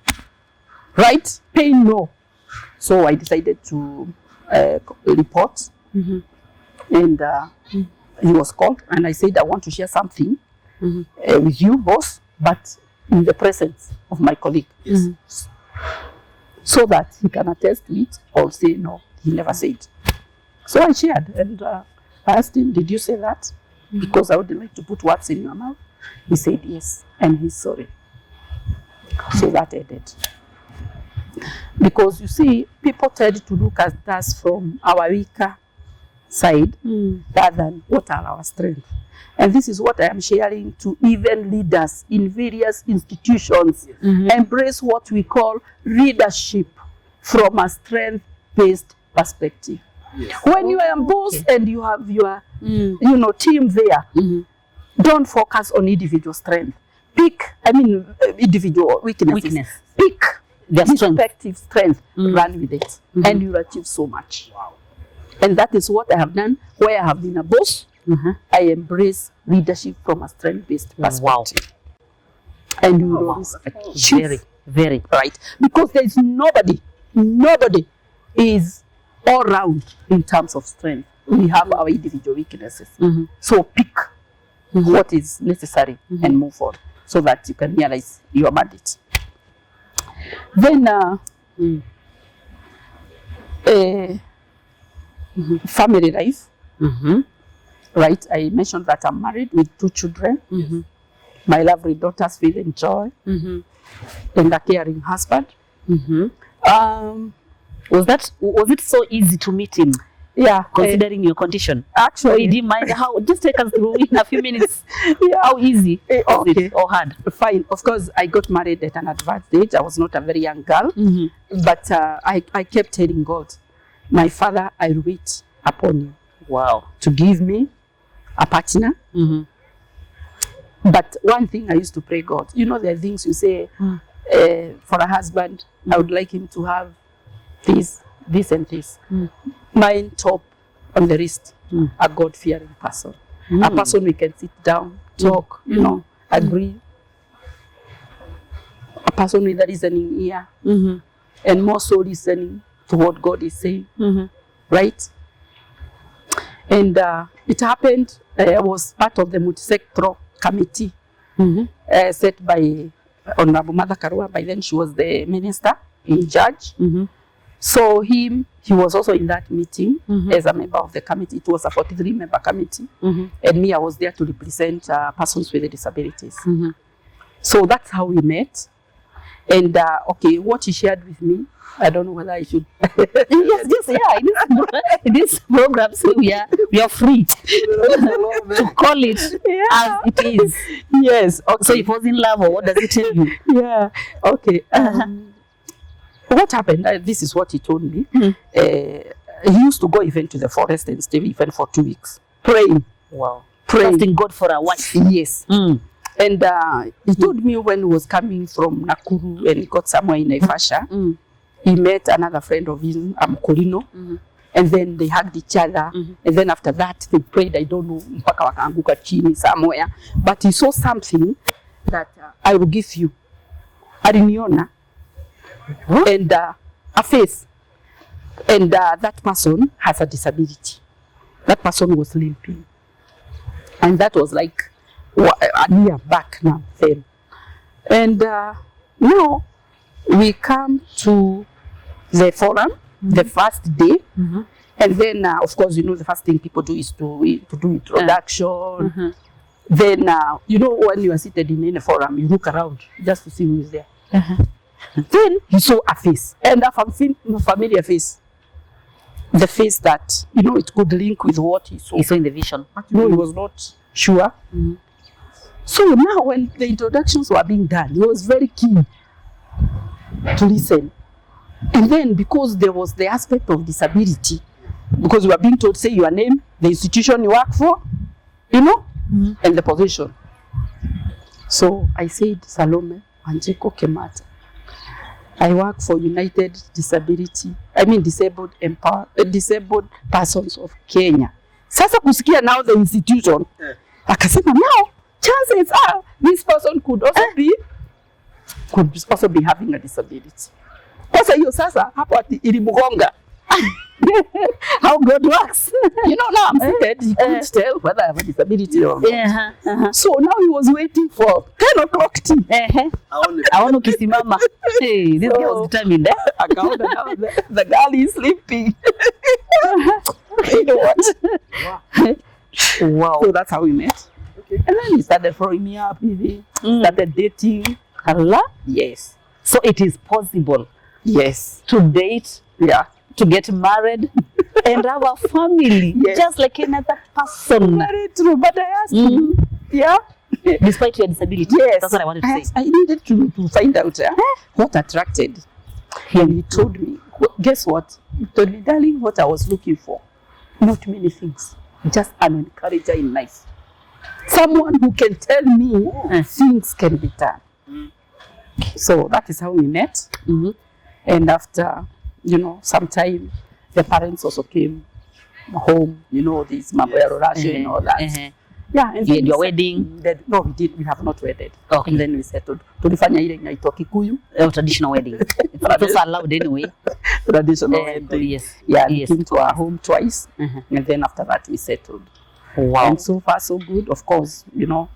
Right? Pain, no. So I decided to report. And he was called, and I said, I want to share something with you, boss, but in the presence of my colleague. So that he can attest to it or say, no, he never said. So I shared, and I asked him, did you say that? Because I wouldn't like to put words in your mouth. He said yes, and he's sorry. So that ended. Because you see, people tend to look at us from our weaker side rather than what are our strengths. And this is what I am sharing to even leaders in various institutions. Embrace what we call leadership from a strength-based perspective. When you are a boss and you have your team there, don't focus on individual strength. Pick, individual weaknesses. Pick their respective strength, run with it, and you'll achieve so much. Wow. And that is what I have done. Where I have been a boss, I embrace leadership from a strength-based perspective. Wow. And you will always achieve. Very, very. Right. Because there is nobody is all round in terms of strength. We have our individual weaknesses. So pick what is necessary and move on so that you can realize your mandate. Then family life. Right, I mentioned that I'm married with 2 children. My lovely daughters feel and joy. and a caring husband. Was it so easy to meet him? Yeah, Considering your condition. actually, He didn't mind how. Just take us through in a few minutes. yeah. How easy was Okay. it or hard? Fine. Of course, I got married at an advanced age. I was not a very young girl, but I kept telling God, my Father, I wait upon you. Wow. To give me a partner. But one thing I used to pray God, you know, there are things you say for a husband, I would like him to have this, this and this. Mine top on the wrist, a God-fearing person. A person we can sit down, talk, you know, agree. A person with a listening ear, and more so listening to what God is saying, right? And it happened, I was part of the multi-sectoral committee set by Honorable Mother Karua. By then she was the minister in charge. So he was also in that meeting as a member of the committee. It was a 43-member committee. And me, I was there to represent persons with disabilities. So that's how we met. And okay, what he shared with me, I don't know whether I should. Yes, yeah. In this program, so we are free to call it as it is. Yes. Okay. So it was in love, or what does it tell you? Yeah. Okay. What happened? This is what he told me. He used to go even to the forest and stay even for 2 weeks praying. Wow. Praying. Trusting God for a wife. Yes. And he told me when he was coming from Nakuru and he got somewhere in Naivasha, he met another friend of his, Mkolino, and then they hugged each other. And then after that, they prayed, I don't know, mpaka wakaanguka chini somewhere. But he saw something that I will give you. Ariniona. And a face. And that person has a disability. That person was limping. And that was like a year back now then. And now we come to the forum, the first day. And then, of course, you know, the first thing people do is to do introduction. Then, you know, when you are seated in a forum, you look around just to see who is there. Then he saw a face, and a familiar face. The face that, you know, it could link with what he saw. He saw in the vision. But, you know, he was not sure. So now when the introductions were being done, he was very keen to listen. And then because there was the aspect of disability, because you were being told, say your name, the institution you work for, you know, and the position. So I said, Salome Anjiko Kimata. I work for Disabled Persons of Kenya. Sasa kusikia now the institution. Akasema now chances are this person could also be having a disability. Sasa hiyo sasa hapo ilimgonga. How God works. You know, now I'm seated, he couldn't tell whether I have a disability or not. So now he was waiting for 10 o'clock tea. I want to kisimama. Hey, this girl was determined. Now the girl is sleeping. You know what? Wow. So that's how we met. Okay. And then he started throwing me up. He started dating. Allah? Yes. So it is possible. Yes. To date. Yeah. To get married and have a family, just like another person. Very true, but I asked him, despite your disability. Yes, that's what I wanted to say. I needed to find out what attracted him. He told me, guess what? He told me, darling, what I was looking for, not many things, just an encourager in life. Someone who can tell me things can be done. So that is how we met. And after, you know, sometime the parents also came home, you know, this Maureen and all that. Yeah, and you had your wedding? No, we have not wedded. Okay. And then we settled. Tulifanya ile inaitwa Kikuyu. Traditional wedding. It's also allowed anyway. Traditional wedding. Yes. Yeah, we came to our home twice. And then after that we settled. Wow. And so far so good. Of course, you know,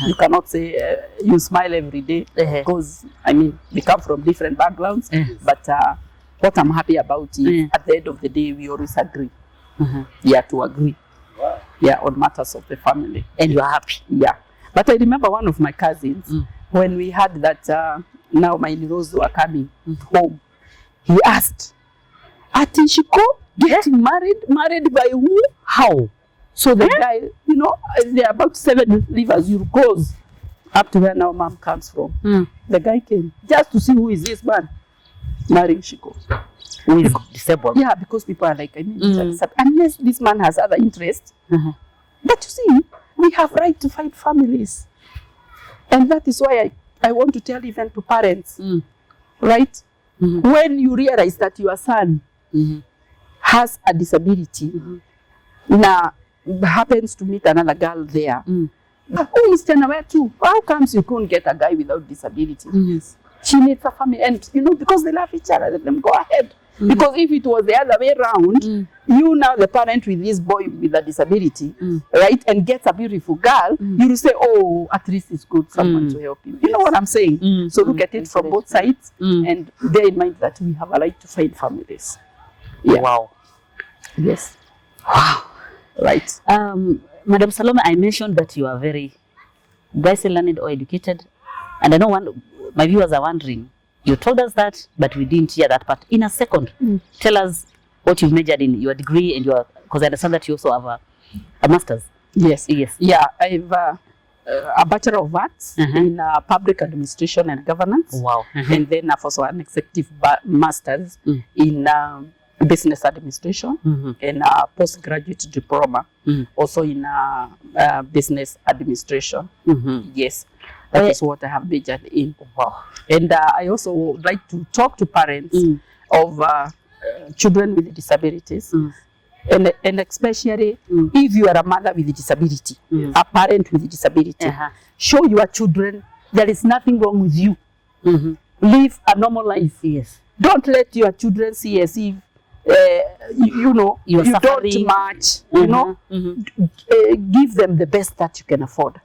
you cannot say you smile every day because, I mean, we come from different backgrounds. But what I'm happy about is at the end of the day, we always agree. To agree. Wow. Yeah, on matters of the family. And you are happy. Yeah. But I remember one of my cousins, when we had that now my in-laws were coming home, he asked, Ati Shiko getting married by who? How? So the guy, you know, there are about 7 rivers you goes up to where now mom comes from. The guy came just to see who is this man marrying Shiko. Who is disabled? Yeah, because people are like, I mean, unless this man has other interests. But you see, we have right to find families. And that is why I want to tell even to parents, right? When you realize that your son has a disability, now happens to meet another girl there. Oh, Mr. Nawe too. How comes you couldn't get a guy without disability? Yes. She needs a family, and you know, because they love each other, let them go ahead. Because if it was the other way around, you now the parent with this boy with a disability, right, and gets a beautiful girl, you will say, oh, at least it's good someone to help him. You know what I'm saying? So look at it from both sides, and bear in mind that we have a right to find families. Yeah. Wow. Yes. Wow. Right. Madam Salome, I mentioned that you are very nicely learned or educated, and I know my viewers are wondering, you told us that, but we didn't hear that part. In a second, tell us what you've majored in, your degree and your, because I understand that you also have a master's. Yes. Yes. Yeah, I have a Bachelor of Arts in Public Administration and Governance. Wow. And then I've also an Executive Master's in Business Administration and a Postgraduate Diploma also in Business Administration. Yes. That is what I have majored in. Wow. And I also would like to talk to parents of children with disabilities. And especially if you are a mother with a disability, a parent with a disability, show your children there is nothing wrong with you. Live a normal life. Yes. Don't let your children see as if you know, you don't match, you know, give them the best that you can afford.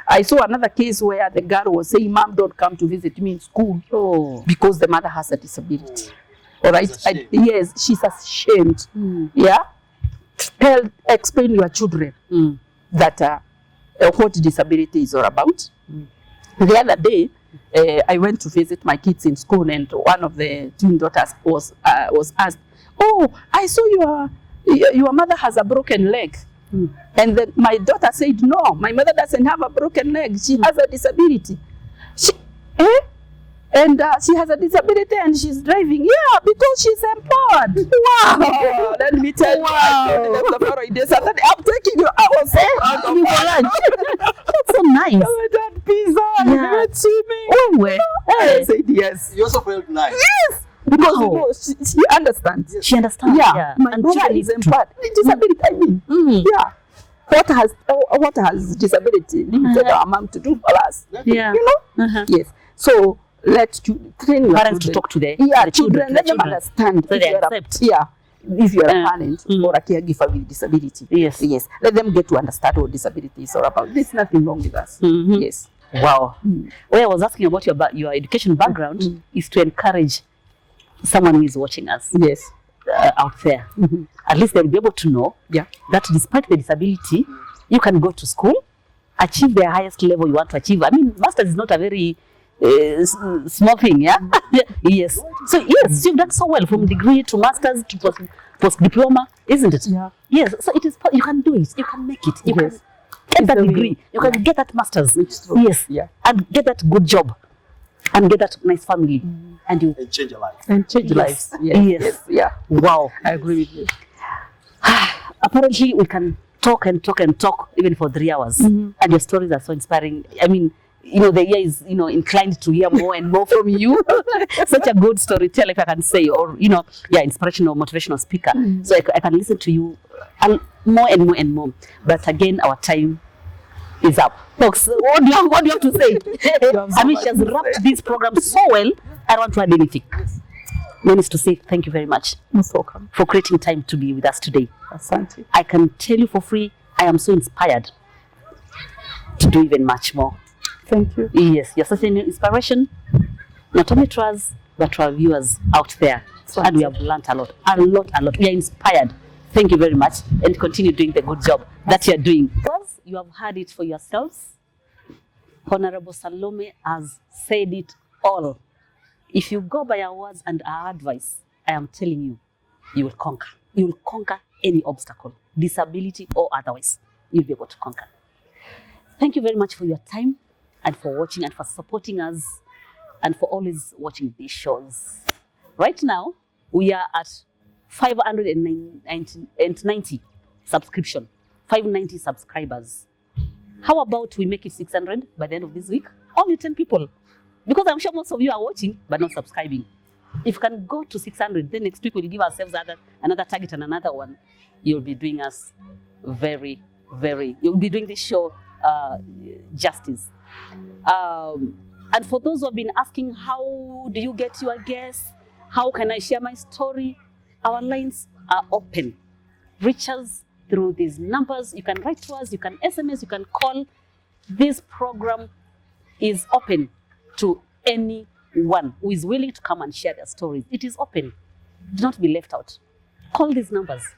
I saw another case where the girl was saying, Mom, don't come to visit me in school because the mother has a disability. All right. Yes, she's ashamed. Yeah. Explain your children that what disability is all about. The other day, I went to visit my kids in school, and one of the twin daughters was asked, "Oh, I saw your mother has a broken leg." And then my daughter said, "No, my mother doesn't have a broken leg. She has a disability." And she has a disability and she's driving. Yeah, because she's empowered. Wow. Let me tell you. I'm taking you out for lunch. That's so nice. That pizza. Where? I said yes. You also felt nice. Yes. Because you know, she understands. She understands. Yeah. My mother is empowered. Disability, I mean. Yeah. What has disability limited our mom to do for us? Yeah. You know? Yes. So let's train your parents to talk to the children. Let them understand. So they accept. If you are a parent or a caregiver with disability. Yes. Let them get to understand what disability is all about. There's nothing wrong with us. Yes. Wow. What I was asking about your education background is to encourage someone who is watching us. Yes. Out there. At least they'll be able to know that despite the disability, you can go to school, achieve the highest level you want to achieve. I mean, master's is not a very small thing, yes. So yes, you've done so well from degree to master's to post diploma, isn't it? Yeah. Yes. So it is. You can do it. You can make it. You can get that degree. You can get that master's. Yes. Yeah. And get that good job, and get that nice family, and change your life. And change lives. Yes. Yeah. Wow. I agree with you. Apparently, we can talk and talk and talk even for 3 hours, and your stories are so inspiring. I mean, you know, the ear is, you know, inclined to hear more and more from you. Such a good storyteller, if I can say, or, you know, inspirational, motivational speaker. So I can listen to you more and more and more. But again, our time is up. Folks, what do you have to say? I mean, she has wrapped this program so well. I don't want to add anything. Means to say thank you very much. Most welcome. For creating time to be with us today. Asante. I can tell you for free, I am so inspired to do even much more. Thank you. Yes, you're such an inspiration, not only to us, but to our viewers out there. And we have learned a lot. We are inspired. Thank you very much, and continue doing the good job that you're doing. Because you have heard it for yourselves. Honorable Salome has said it all. If you go by our words and our advice, I am telling you, you will conquer. You will conquer any obstacle, disability or otherwise. You'll be able to conquer. Thank you very much for your time and for watching and for supporting us and for always watching these shows. Right now, we are at 590 subscription, 590 subscribers. How about we make it 600 by the end of this week? Only 10 people. Because I'm sure most of you are watching but not subscribing. If you can go to 600, then next week we'll give ourselves another target and another one. You'll be doing us you'll be doing this show justice. And for those who have been asking, how do you get your guests? How can I share my story? Our lines are open. Reach us through these numbers. You can write to us, you can SMS, you can call. This program is open to anyone who is willing to come and share their stories. It is open. Do not be left out. Call these numbers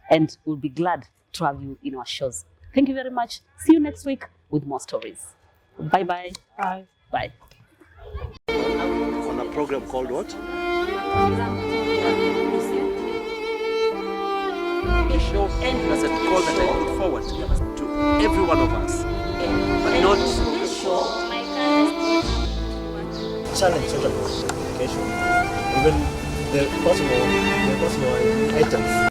and we'll be glad to have you in our shows. Thank you very much. See you next week with more stories. Bye-bye. Bye. Bye. On a program called what? A show and as a call that I put forward to every one of us, but not Challenge social communication. Even the personal items